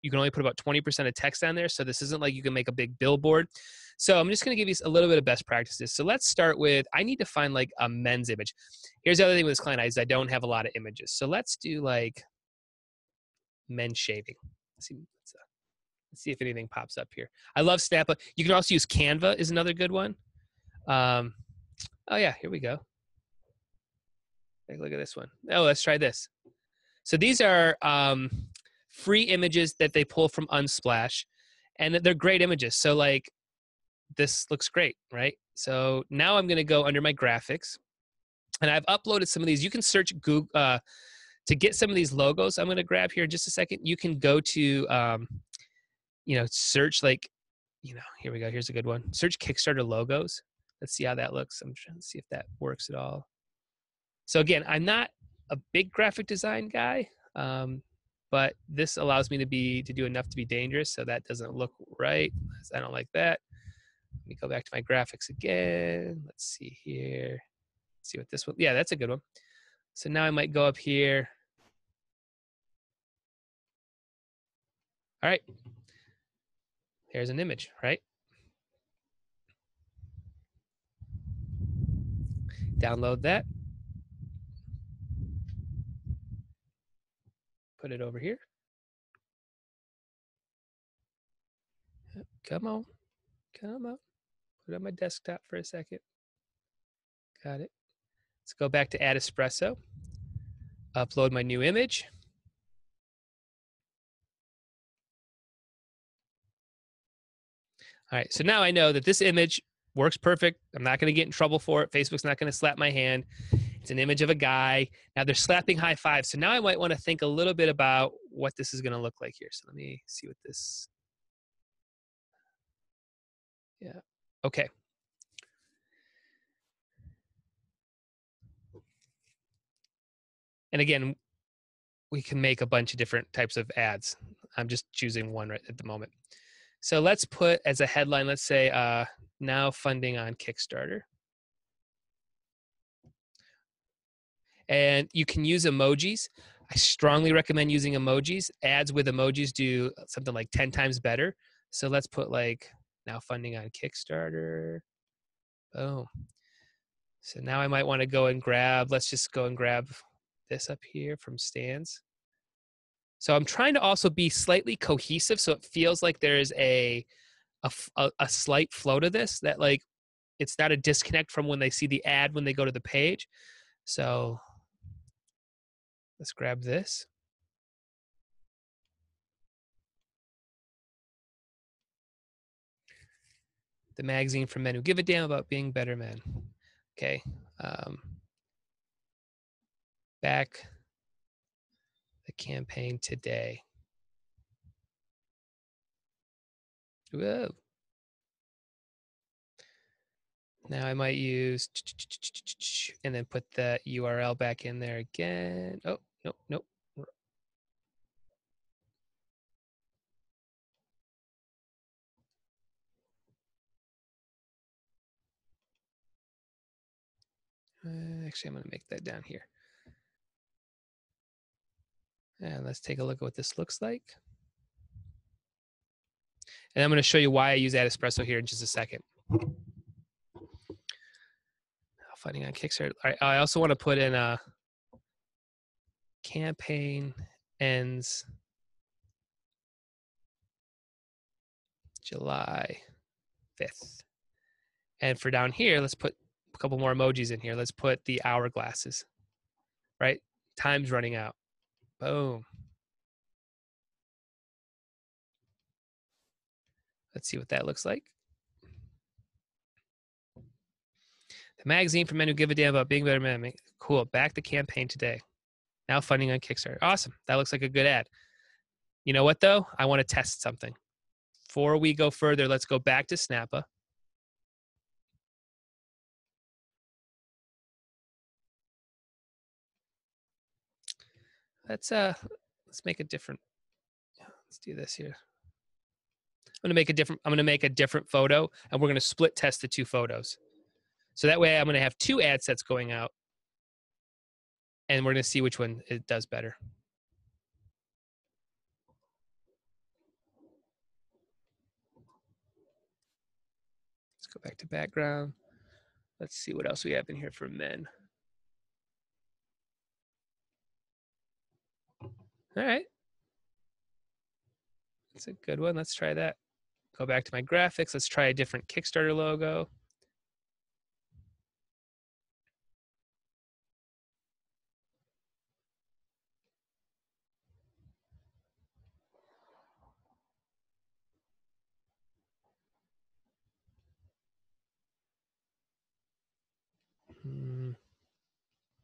Speaker 1: You can only put about 20% of text on there. So this isn't like you can make a big billboard. So I'm just going to give you a little bit of best practices. So let's start with, I need to find like a men's image. Here's the other thing with this client is I don't have a lot of images. So let's do like men shaving. Let's see if anything pops up here. I love Snappa. You can also use Canva is another good one. Oh yeah, here we go. Take a look at this one. Oh, let's try this. So these are free images that they pull from Unsplash, and they're great images. So like this looks great, right? So now I'm going to go under my graphics, and I've uploaded some of these. You can search Google to get some of these logos. I'm going to grab here in just a second. You can go to search like, here we go. Here's a good one. Search Kickstarter logos. Let's see how that looks. I'm trying to see if that works at all. So again, I'm not a big graphic design guy, but this allows me to do enough to be dangerous. So that doesn't look right. I don't like that. Let me go back to my graphics again. Let's see here. Let's see what this one. Yeah, that's a good one. So now I might go up here. All right. There's an image, right? Download that. Put it over here. Come on. Come on. Put it on my desktop for a second. Got it. Let's go back to Add Espresso. Upload my new image. All right, so now I know that this image works perfect. I'm not going to get in trouble for it. Facebook's not going to slap my hand. It's an image of a guy. Now they're slapping high five. So now I might want to think a little bit about what this is going to look like here. So let me see what this, yeah. Okay. And again, we can make a bunch of different types of ads. I'm just choosing one right at the moment. So let's put as a headline, let's say now funding on Kickstarter. And you can use emojis. I strongly recommend using emojis. Ads with emojis do something like 10 times better. So let's put like now funding on Kickstarter. Oh, so now I might want to go and grab, let's just go and grab this up here from Stan's. So I'm trying to also be slightly cohesive so it feels like there's a slight flow to this, that like it's not a disconnect from when they see the ad when they go to the page. So let's grab this. The magazine from men who give a damn about being better men. Okay. Back the campaign today. Whoa. Now I might use and then put the URL back in there again. Oh, nope, nope. Actually, I'm going to make that down here. And let's take a look at what this looks like. And I'm going to show you why I use Espresso here in just a second. Funding on Kickstarter. I also want to put in a campaign ends July 5th. And for down here, let's put a couple more emojis in here. Let's put the hourglasses, right? Time's running out. Boom. Let's see what that looks like. The magazine for men who give a damn about being better men. Cool. Back the campaign today. Now funding on Kickstarter. Awesome. That looks like a good ad. You know what, though? I want to test something. Before we go further, let's go back to Snappa. Let's make a different. Let's do this here. I'm going to make a different photo, and we're going to split test the two photos. So that way I'm going to have two ad sets going out, and we're going to see which one it does better. Let's go back to background. Let's see what else we have in here for men. All right. That's a good one. Let's try that. Go back to my graphics. Let's try a different Kickstarter logo.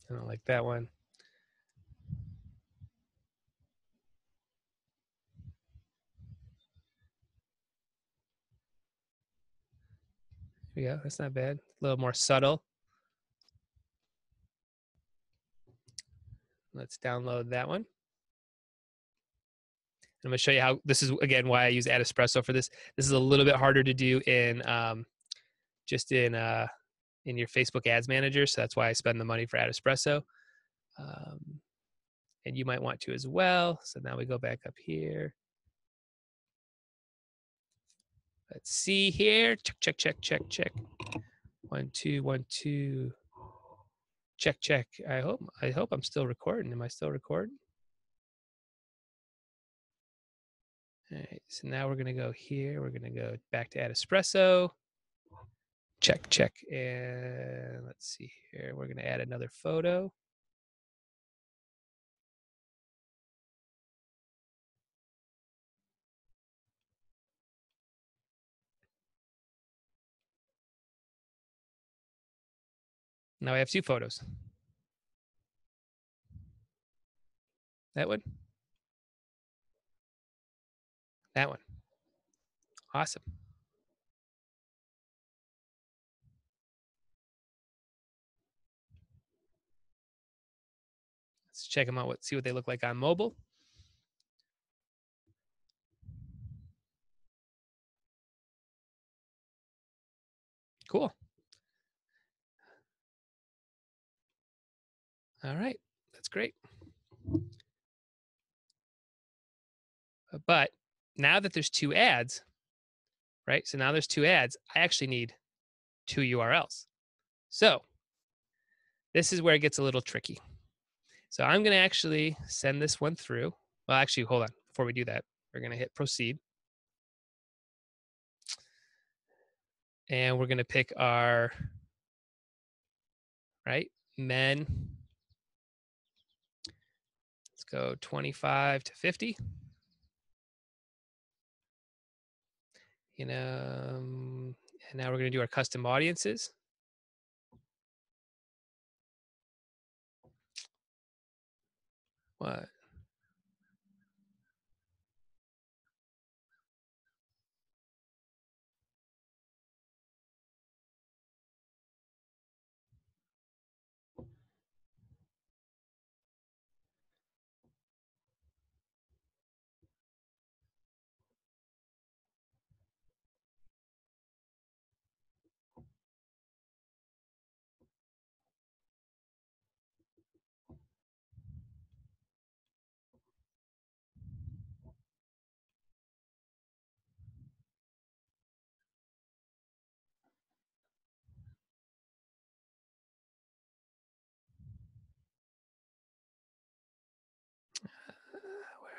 Speaker 1: I don't like that one. Here we go. That's not bad. A little more subtle. Let's download that one. I'm going to show you how this is, again, why I use Espresso for this. This is a little bit harder to do in just in your Facebook Ads Manager. So that's why I spend the money for Espresso. And you might want to as well. So now we go back up here. Let's see here. Check, check, check, check, check. 1, 2, 1, 2. Check, check. I hope I'm still recording. Am I still recording? All right, so now we're going to go here. We're going to go back to Espresso. Check, check. And let's see here. We're going to add another photo. Now I have 2 photos. That one, that one. Awesome. Let's check them out. See what they look like on mobile. Cool. All right. That's great. But now that there's 2 ads, right? So now there's 2 ads. I actually need 2 URLs. So this is where it gets a little tricky. So I'm going to actually send this one through. Well, actually, hold on. Before we do that, we're going to hit proceed. And we're going to pick our, right, men. Let's go 25 to 50. You know, and now we're going to do our custom audiences. What?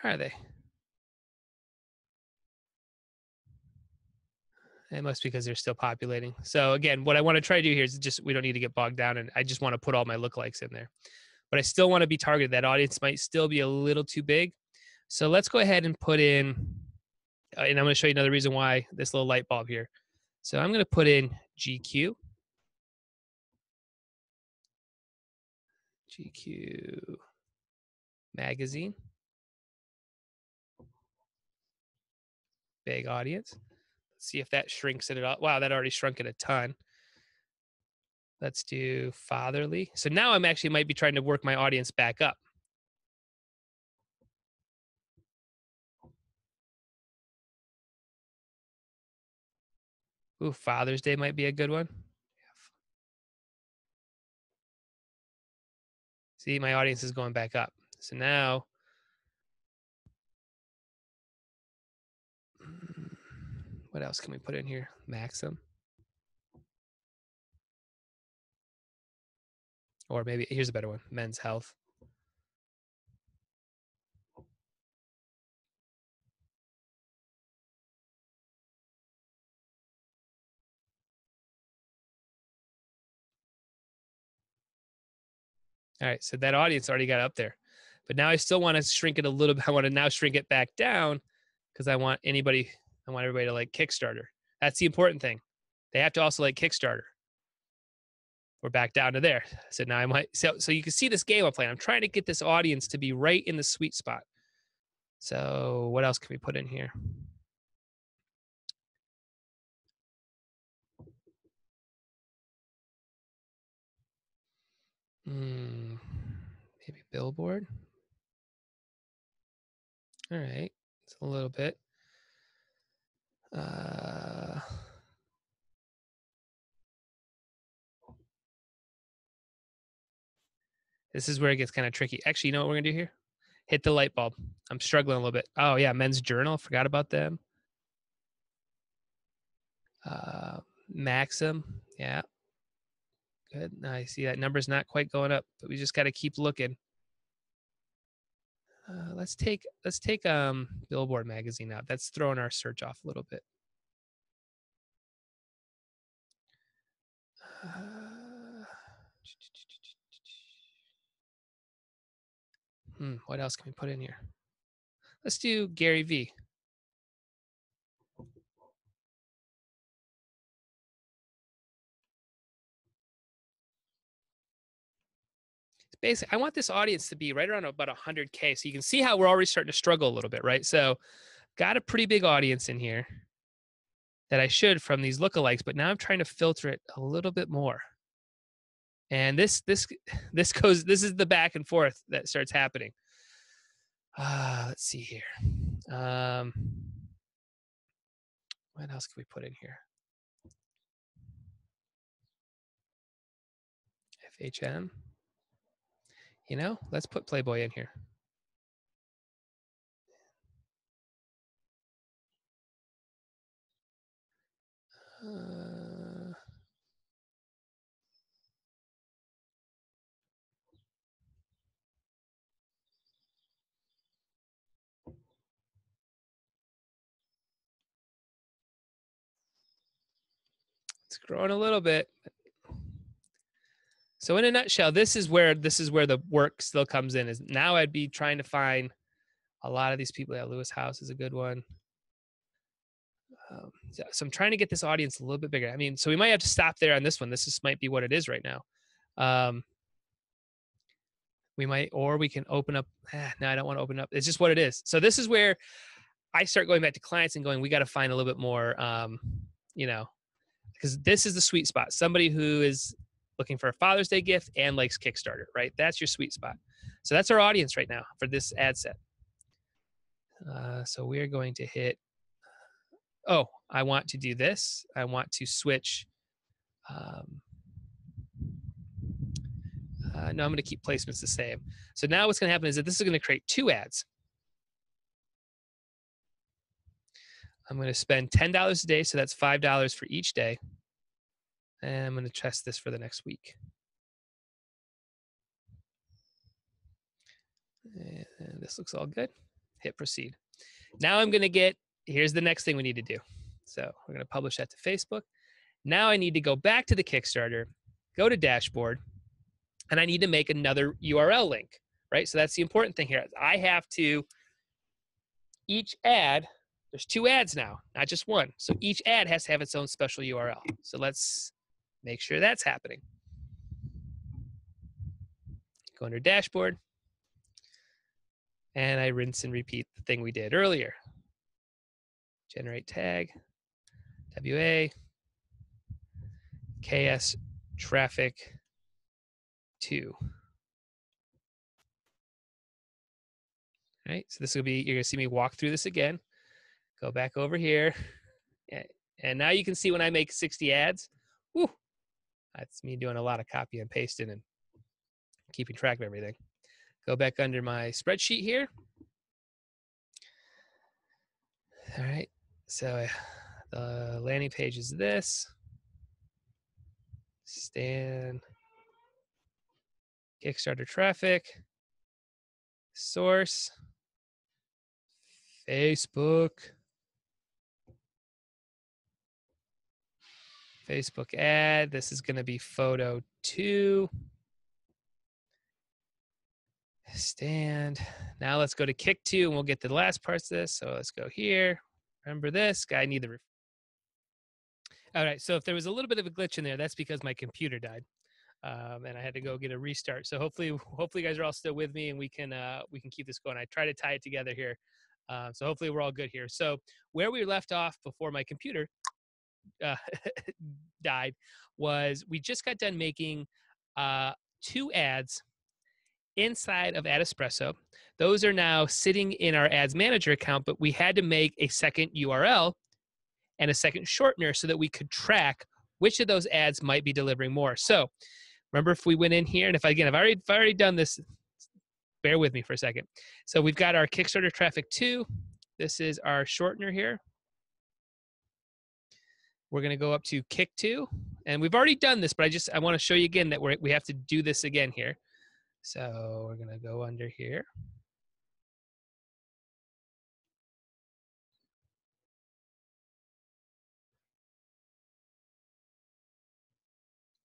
Speaker 1: Where are they? It must be because they're still populating. So again, what I want to try to do here is just, we don't need to get bogged down, and I just want to put all my lookalikes in there. But I still want to be targeted. That audience might still be a little too big. So let's go ahead and put in, and I'm going to show you another reason why, this little light bulb here. So I'm going to put in GQ. GQ magazine. Big audience. Let's see if that shrinks it at all. Wow, that already shrunk it a ton. Let's do fatherly. So now I'm actually might be trying to work my audience back up. Ooh, Father's Day might be a good one. See, my audience is going back up. So now, what else can we put in here? Maxim. Or maybe, here's a better one, Men's Health. All right, so that audience already got up there. But now I still want to shrink it a little bit. I want to now shrink it back down because I want everybody to like Kickstarter. That's the important thing. They have to also like Kickstarter. We're back down to there. So now I might, so you can see this game I'm playing. I'm trying to get this audience to be right in the sweet spot. So what else can we put in here? Maybe billboard. All right, it's a little bit. This is where it gets kind of tricky. Actually, you know what we're gonna do here? Hit the light bulb. I'm struggling a little bit. Oh yeah, Men's Journal. Forgot about them. Maxim. Yeah. Good. I see that number's not quite going up, but we just got to keep looking. Let's take Billboard magazine out. That's throwing our search off a little bit. What else can we put in here? Let's do Gary V. basically, I want this audience to be right around about 100K. So you can see how we're already starting to struggle a little bit, right? So got a pretty big audience in here that I should from these lookalikes, but now I'm trying to filter it a little bit more. And this goes, this is the back and forth that starts happening. Let's see here. What else can we put in here? FHM. You know, let's put Playboy in here. It's growing a little bit. So in a nutshell, this is where the work still comes in. Is now I'd be trying to find a lot of these people. Yeah, Lewis House is a good one. So I'm trying to get this audience a little bit bigger. I mean, so we might have to stop there on this one. This just might be what it is right now. We might, or we can open up. No, I don't want to open up. It's just what it is. So this is where I start going back to clients and going, we got to find a little bit more, you know, because this is the sweet spot. Somebody who is looking for a Father's Day gift and likes Kickstarter, right? That's your sweet spot. So that's our audience right now for this ad set. So we're going to hit, oh, I want to do this. I want to switch. No, I'm going to keep placements the same. So now what's going to happen is that this is going to create 2 ads. I'm going to spend $10 a day, so that's $5 for each day. And I'm going to test this for the next week. And this looks all good. Hit proceed. Now I'm going to get, here's the next thing we need to do. So we're going to publish that to Facebook. Now I need to go back to the Kickstarter, go to dashboard, and I need to make another URL link, right? So that's the important thing here. I have to, each ad, there's 2 ads now, not just one. So each ad has to have its own special URL. So let's make sure that's happening. Go under dashboard. And I rinse and repeat the thing we did earlier. Generate tag, WA, KS traffic 2. All right, so this will be, you're gonna see me walk through this again. Go back over here. And now you can see when I make 60 ads, whew, that's me doing a lot of copy and pasting and keeping track of everything. Go back under my spreadsheet here. All right, so the landing page is this. Stan, Kickstarter traffic, source, Facebook, Facebook ad. This is going to be photo 2. Stand. Now let's go to Kick 2 and we'll get to the last parts of this. So let's go here. Remember this guy need the. All right. So if there was a little bit of a glitch in there, that's because my computer died, and I had to go get a restart. So hopefully you guys are all still with me and we can keep this going. I try to tie it together here. So hopefully we're all good here. So where we left off before my computer died was we just got done making 2 ads inside of Espresso. Those are now sitting in our ads manager account, but we had to make a second URL and a second shortener so that we could track which of those ads might be delivering more. So remember, if we went in here, and if I've already done this, bear with me for a second. So we've got our Kickstarter traffic 2. This is our shortener here. We're going to go up to Kick 2, and we've already done this, but I want to show you again that we have to do this again here. So we're going to go under here.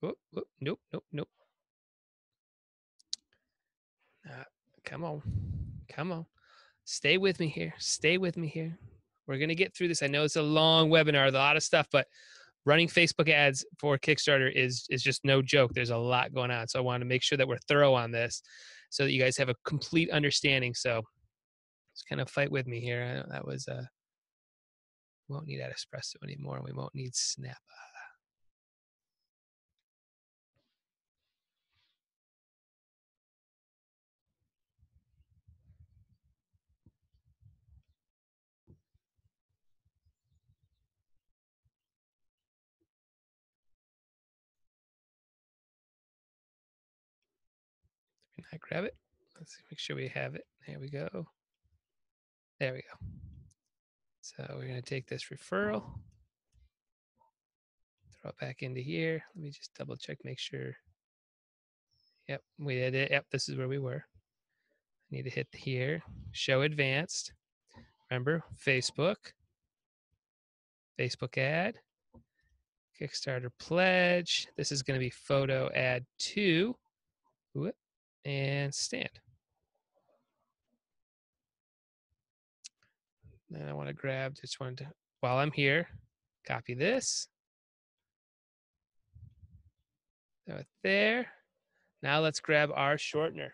Speaker 1: Whoop, whoop, nope. Come on. Stay with me here. We're going to get through this. I know it's a long webinar, a lot of stuff, but running Facebook ads for Kickstarter is just no joke. There's a lot going on. So I want to make sure that we're thorough on this so that you guys have a complete understanding. So just kind of fight with me here. That was we won't need that Espresso anymore. We won't need Snap. Can I grab it? Let's make sure we have it. There we go. There we go. So we're going to take this referral, throw it back into here. Let me just double check, make sure. Yep, we did it. Yep, this is where we were. I need to hit here, show advanced. Remember, Facebook ad, Kickstarter pledge. This is going to be photo ad 2, and stand. Then I want to grab, just wanted to, while I'm here, copy this. Throw it there. Now let's grab our shortener.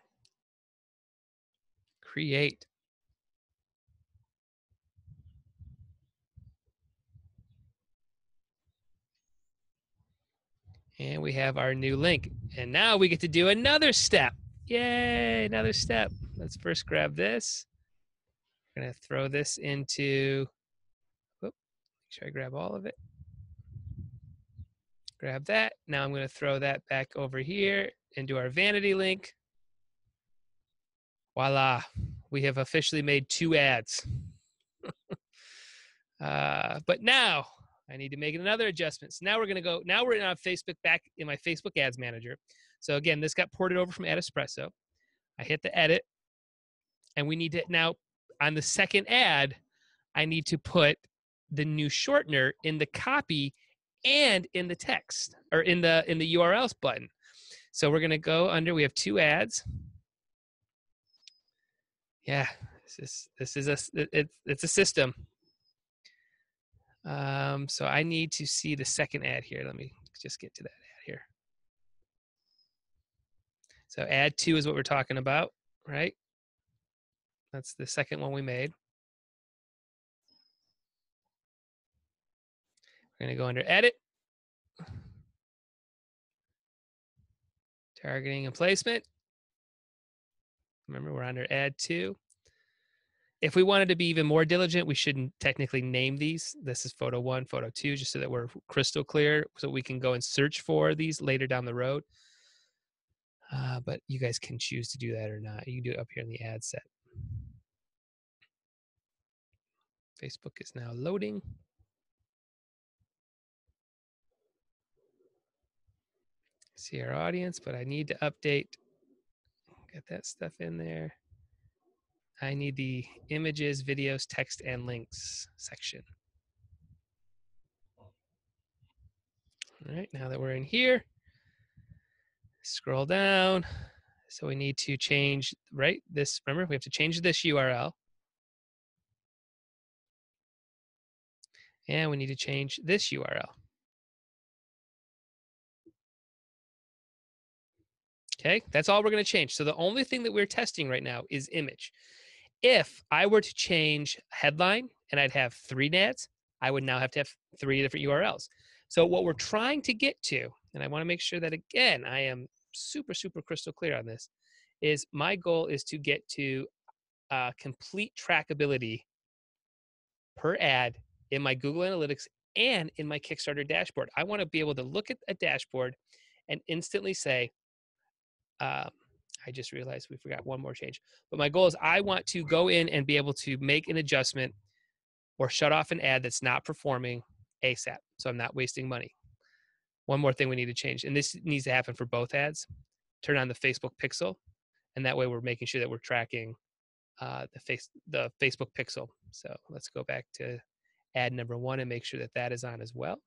Speaker 1: Create. And we have our new link. And now we get to do another step. Yay, another step. Let's first grab this. We're going to throw this into, make sure I grab all of it. Grab that. Now I'm going to throw that back over here into our vanity link. Voila, we have officially made 2 ads. But now I need to make another adjustment. So now we're going to go, now we're in Facebook, back in my Facebook ads manager. So again, this got ported over from Espresso. I hit the edit, and we need to now, on the second ad, I need to put the new shortener in the copy and in the text, or in the URLs button. So we're going to go under, we have 2 ads. Yeah, it's a system. So I need to see the second ad here. Let me just get to that ad here. So ad 2 is what we're talking about, right? That's the second one we made. We're going to go under edit, targeting and placement. Remember, we're under ad 2. If we wanted to be even more diligent, we shouldn't technically name these. This is photo 1, photo 2, just so that we're crystal clear, so we can go and search for these later down the road. But you guys can choose to do that or not. You can do it up here in the ad set. Facebook is now loading. See our audience, but I need to update. Get that stuff in there. I need the images, videos, text, and links section. All right, now that we're in here, scroll down. So we need to change, right? This, remember, we have to change this URL. And we need to change this URL. Okay, that's all we're going to change. So the only thing that we're testing right now is image. If I were to change headline and I'd have 3 ads, I would now have to have 3 different URLs. So what we're trying to get to, and I want to make sure that, again, I am super, super crystal clear on this, is my goal is to get to complete trackability per ad in my Google Analytics and in my Kickstarter dashboard. I want to be able to look at a dashboard and instantly say, I just realized we forgot one more change. But my goal is I want to go in and be able to make an adjustment or shut off an ad that's not performing ASAP, so I'm not wasting money. One more thing we need to change, and this needs to happen for both ads. Turn on the Facebook pixel, and that way we're making sure that we're tracking the Facebook pixel. So let's go back to ad number 1 and make sure that that is on as well.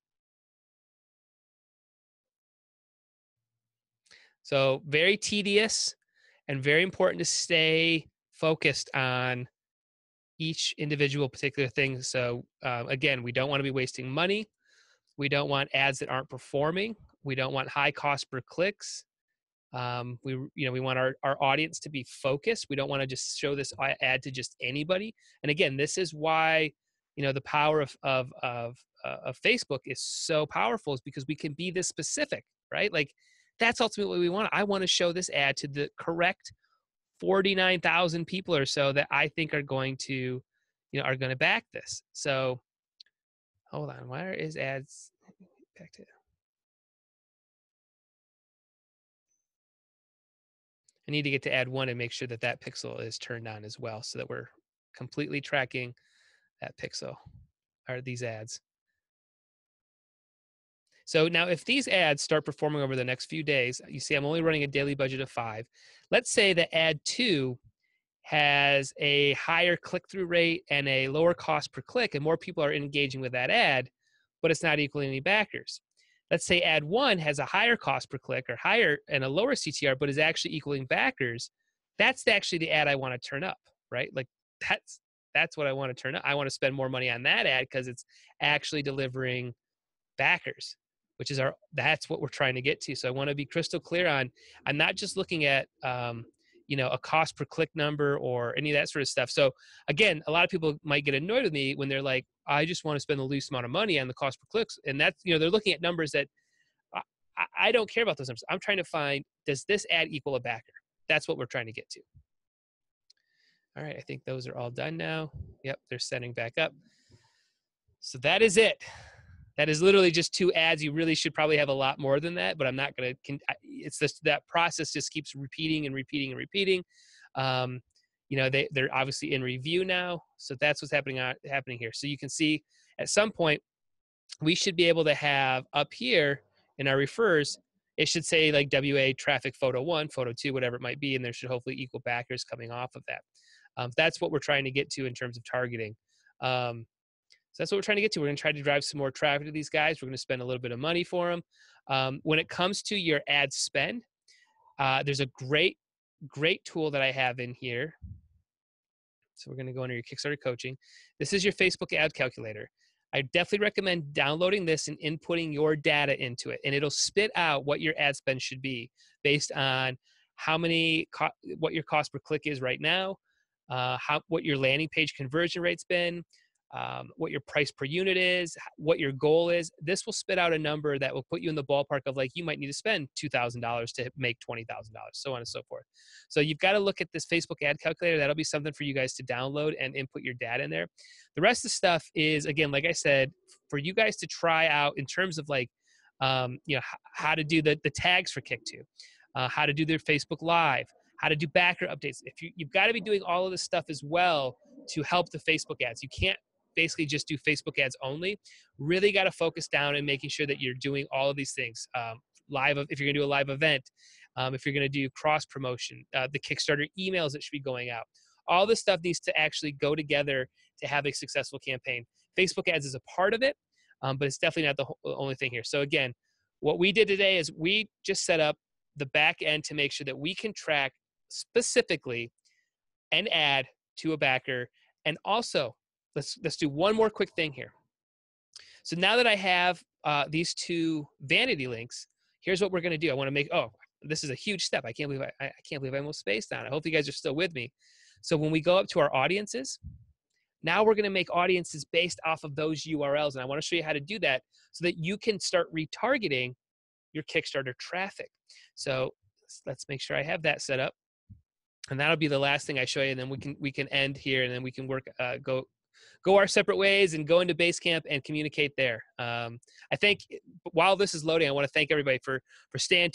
Speaker 1: So very tedious and very important to stay focused on each individual particular thing. So again, we don't want to be wasting money. We don't want ads that aren't performing. We don't want high cost per clicks. We want our audience to be focused. We don't want to just show this ad to just anybody. And again, this is why the power of Facebook is so powerful, is because we can be this specific, right? Like that's ultimately what we want. I want to show this ad to the correct 49,000 people or so that I think are going to back this. So hold on, where is ads back to? I need to get to ad 1 and make sure that that pixel is turned on as well, so that we're completely tracking that pixel or these ads. So now if these ads start performing over the next few days, you see I'm only running a daily budget of 5. Let's say that ad 2 has a higher click-through rate and a lower cost per click, and more people are engaging with that ad, but it's not equaling any backers. Let's say ad 1 has a higher cost per click or higher and a lower CTR, but is actually equaling backers. That's actually the ad I want to turn up, right? Like that's what I want to turn up. I want to spend more money on that ad because it's actually delivering backers, which is that's what we're trying to get to. So I want to be crystal clear on, I'm not just looking at a cost per click number or any of that sort of stuff. So again, a lot of people might get annoyed with me when they're like, I just want to spend the least amount of money on the cost per clicks. And that's, they're looking at numbers that I don't care about those numbers. I'm trying to find, does this ad equal a backer? That's what we're trying to get to. All right, I think those are all done now. Yep, they're setting back up. So that is it. That is literally just 2 ads. You really should probably have a lot more than that, but I'm not going to. It's just that process just keeps repeating and repeating and repeating. They're obviously in review now, so that's what's happening here. So you can see at some point we should be able to have up here in our refers, it should say like WA traffic photo 1, photo 2, whatever it might be, and there should hopefully equal backers coming off of that. That's what we're trying to get to in terms of targeting. So that's what we're trying to get to. We're going to try to drive some more traffic to these guys. We're going to spend a little bit of money for them. When it comes to your ad spend, there's a great tool that I have in here. So we're going to go under your Kickstarter coaching. This is your Facebook ad calculator. I definitely recommend downloading this and inputting your data into it, and it'll spit out what your ad spend should be based on what your cost per click is right now, what your landing page conversion rate's been, what your price per unit is, what your goal is. This will spit out a number that will put you in the ballpark of like, you might need to spend $2,000 to make $20,000, so on and so forth. So you've got to look at this Facebook ad calculator. That'll be something for you guys to download and input your data in there. The rest of the stuff is, again, like I said, for you guys to try out in terms of like, how to do the tags for Kick2, how to do their Facebook Live, how to do backer updates. You've got to be doing all of this stuff as well to help the Facebook ads. You can't basically just do Facebook ads only. Really got to focus down and making sure that you're doing all of these things. If you're going to do a live event, if you're going to do cross promotion, the Kickstarter emails that should be going out. All this stuff needs to actually go together to have a successful campaign. Facebook ads is a part of it, but it's definitely not the only thing here. So again, what we did today is we just set up the back end to make sure that we can track specifically an ad to a backer. And also, let's do one more quick thing here. So now that I have these 2 vanity links, here's what we're going to do. I want to make, this is a huge step. I can't believe I almost spaced on it. I hope you guys are still with me. So when we go up to our audiences, now we're going to make audiences based off of those URLs. And I want to show you how to do that so that you can start retargeting your Kickstarter traffic. So let's make sure I have that set up. And that'll be the last thing I show you. And then we can end here, and then we can work, go our separate ways and go into Basecamp and communicate there. I think while this is loading, I want to thank everybody for staying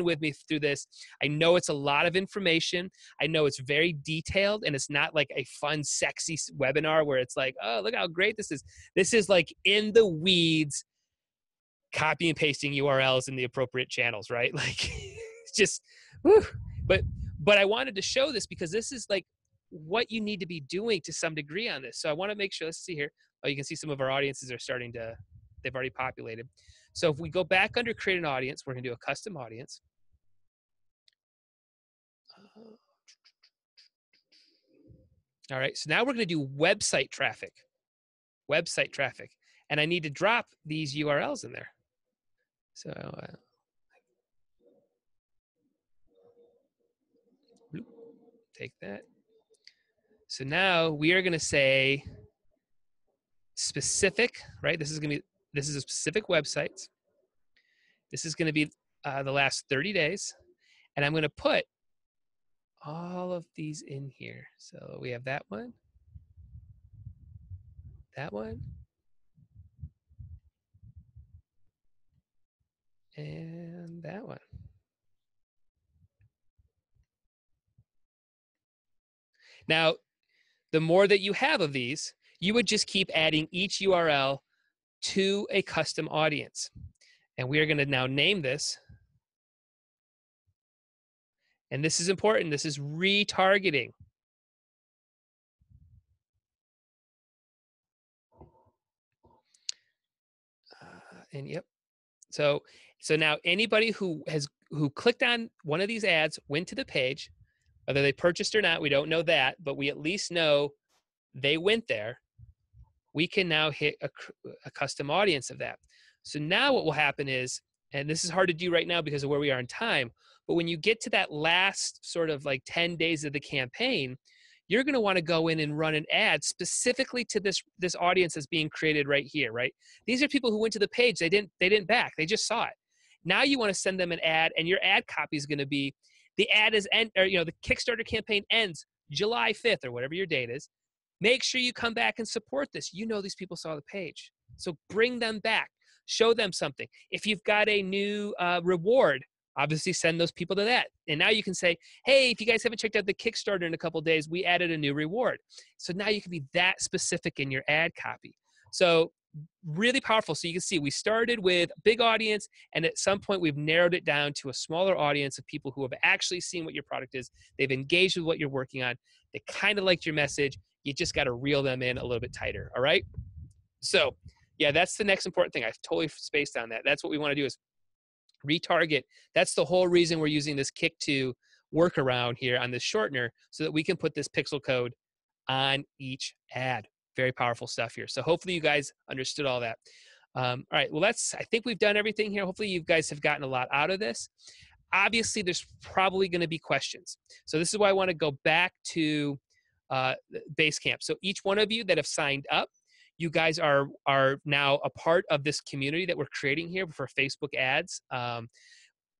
Speaker 1: with me through this. I know it's a lot of information. I know it's very detailed, and it's not like a fun, sexy webinar where it's like, oh, look how great this is. This is like in the weeds, copy and pasting URLs in the appropriate channels, right? Like it's just, whew. But I wanted to show this because this is like what you need to be doing to some degree on this. So I want to make sure, let's see here. Oh, you can see some of our audiences are they've already populated. So if we go back under create an audience, we're going to do a custom audience. All right, so now we're going to do website traffic. and I need to drop these URLs in there. So take that. So now we are going to say specific, right? This is a specific website. This is going to be the last 30 days. And I'm going to put all of these in here. So we have that one, and that one. Now, the more that you have of these, you would just keep adding each URL to a custom audience. And we are going to now name this. And this is important. This is retargeting. And yep. So now anybody who clicked on one of these ads, went to the page, whether they purchased or not, we don't know that, but we at least know they went there. We can now hit a custom audience of that. So now what will happen is, and this is hard to do right now because of where we are in time, but when you get to that last sort of like 10 days of the campaign, you're going to want to go in and run an ad specifically to this audience that's being created right here, right? These are people who went to the page. They didn't back. They just saw it. Now you want to send them an ad, and your ad copy is going to be, the ad is the Kickstarter campaign ends July 5th or whatever your date is. Make sure you come back and support this. You know these people saw the page. So bring them back. Show them something. If you've got a new reward, obviously send those people to that. And now you can say, hey, if you guys haven't checked out the Kickstarter in a couple of days, we added a new reward. So now you can be that specific in your ad copy. So really powerful. So you can see we started with a big audience, and at some point we've narrowed it down to a smaller audience of people who have actually seen what your product is. They've engaged with what you're working on. They kind of liked your message. You just got to reel them in a little bit tighter. All right. So yeah, that's the next important thing. I totally spaced on that. That's what we want to do, is retarget. That's the whole reason we're using this Kick2 workaround here on this shortener, so that we can put this pixel code on each ad. Very powerful stuff here. So hopefully you guys understood all that. All right. Well, I think we've done everything here. Hopefully you guys have gotten a lot out of this. Obviously, there's probably going to be questions. So this is why I want to go back to Basecamp. So each one of you that have signed up, you guys are now a part of this community that we're creating here for Facebook ads.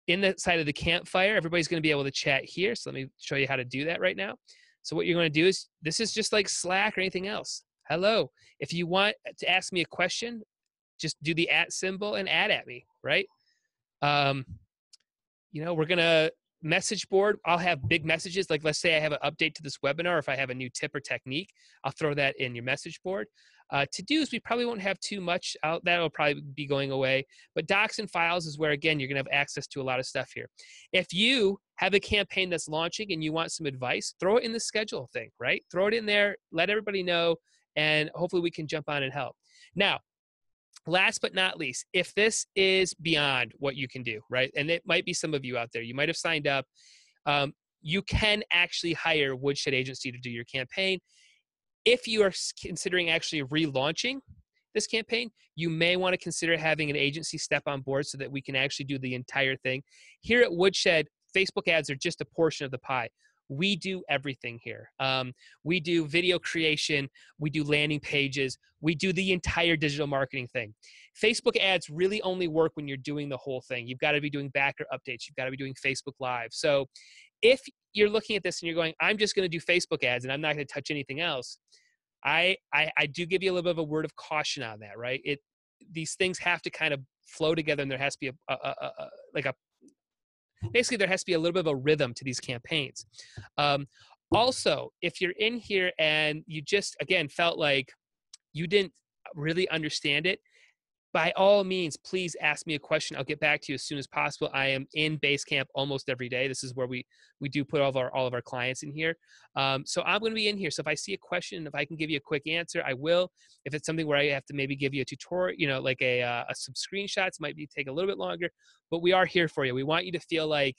Speaker 1: In the side of the campfire, everybody's going to be able to chat here. So let me show you how to do that right now. So what you're going to do is, this is just like Slack or anything else. Hello. If you want to ask me a question, just do the @ symbol and add at me, right? We're going to message board. I'll have big messages. Like, let's say I have an update to this webinar. If I have a new tip or technique, I'll throw that in your message board. To-dos, we probably won't have too much out. That'll probably be going away. But docs and files is where, again, you're going to have access to a lot of stuff here. If you have a campaign that's launching and you want some advice, throw it in the schedule thing, right? Throw it in there. Let everybody know, and hopefully we can jump on and help. Now, last but not least, if this is beyond what you can do, right? And it might be some of you out there, you might have signed up. You can actually hire Woodshed Agency to do your campaign. If you are considering actually relaunching this campaign, you may want to consider having an agency step on board so that we can actually do the entire thing. Here at Woodshed, Facebook ads are just a portion of the pie. We do everything here. We do video creation. We do landing pages. We do the entire digital marketing thing. Facebook ads really only work when you're doing the whole thing. You've got to be doing backer updates. You've got to be doing Facebook Live. So if you're looking at this and you're going, I'm just going to do Facebook ads and I'm not going to touch anything else, I do give you a little bit of a word of caution on that, right? These things have to kind of flow together, and there has to be basically there has to be a little bit of a rhythm to these campaigns. Also, if you're in here and you just, again, felt like you didn't really understand it, by all means, please ask me a question. I'll get back to you as soon as possible. I am in Basecamp almost every day. This is where we do put all of our clients in here. So I'm going to be in here. So if I see a question, if I can give you a quick answer, I will. If it's something where I have to maybe give you a tutorial, like some screenshots, might take a little bit longer, but we are here for you. We want you to feel like,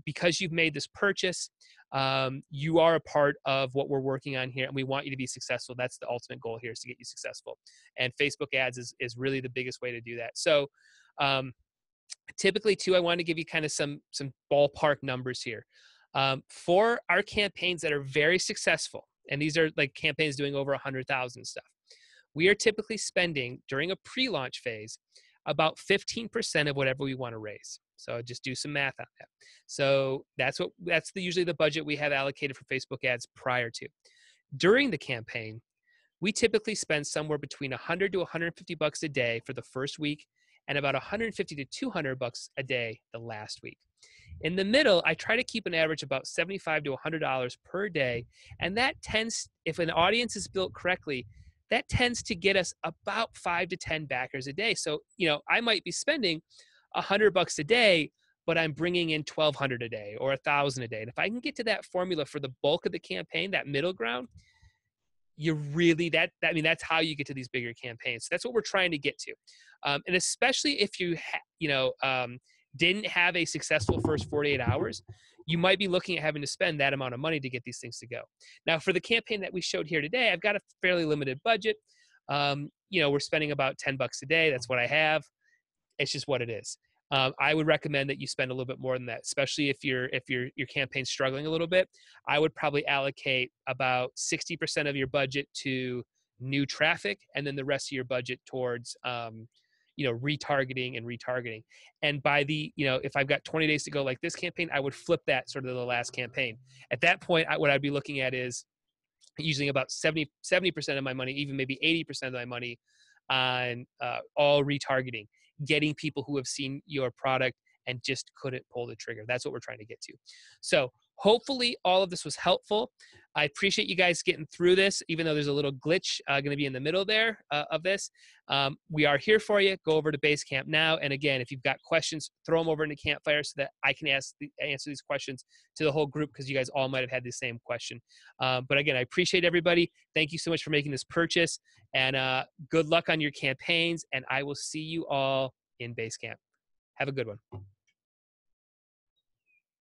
Speaker 1: because you've made this purchase, you are a part of what we're working on here, and we want you to be successful. That's the ultimate goal here, is to get you successful. And Facebook ads is really the biggest way to do that. So typically too, I want to give you kind of some ballpark numbers here. For our campaigns that are very successful, and these are like campaigns doing over 100,000 stuff, we are typically spending during a pre-launch phase about 15% of whatever we want to raise. So just do some math on that. So that's usually the budget we have allocated for Facebook ads prior to. During the campaign, we typically spend somewhere between 100 to 150 bucks a day for the first week, and about 150 to 200 bucks a day the last week. In the middle, I try to keep an average about $75 to $100 per day, and that tends, if an audience is built correctly, that tends to get us about 5 to 10 backers a day. So, I might be spending $100 a day, but I'm bringing in 1,200 a day or 1,000 a day. And if I can get to that formula for the bulk of the campaign, that middle ground, you really, that's how you get to these bigger campaigns. So that's what we're trying to get to. And especially if you, didn't have a successful first 48 hours, you might be looking at having to spend that amount of money to get these things to go. Now, for the campaign that we showed here today, I've got a fairly limited budget. We're spending about 10 bucks a day. That's what I have. It's just what it is. I would recommend that you spend a little bit more than that, especially if your campaign's struggling a little bit. I would probably allocate about 60% of your budget to new traffic, and then the rest of your budget towards retargeting and retargeting. And by if I've got 20 days to go like this campaign, I would flip that sort of the last campaign. At that point, what I'd be looking at is using about 70% of my money, even maybe 80% of my money on all retargeting, getting people who have seen your product and just couldn't pull the trigger. That's what we're trying to get to. So hopefully all of this was helpful. I appreciate you guys getting through this, even though there's a little glitch going to be in the middle there of this. We are here for you. Go over to Basecamp now. And again, if you've got questions, throw them over into Campfire so that I can answer these questions to the whole group, because you guys all might have had the same question. But again, I appreciate everybody. Thank you so much for making this purchase, and good luck on your campaigns. And I will see you all in Basecamp. Have a good one.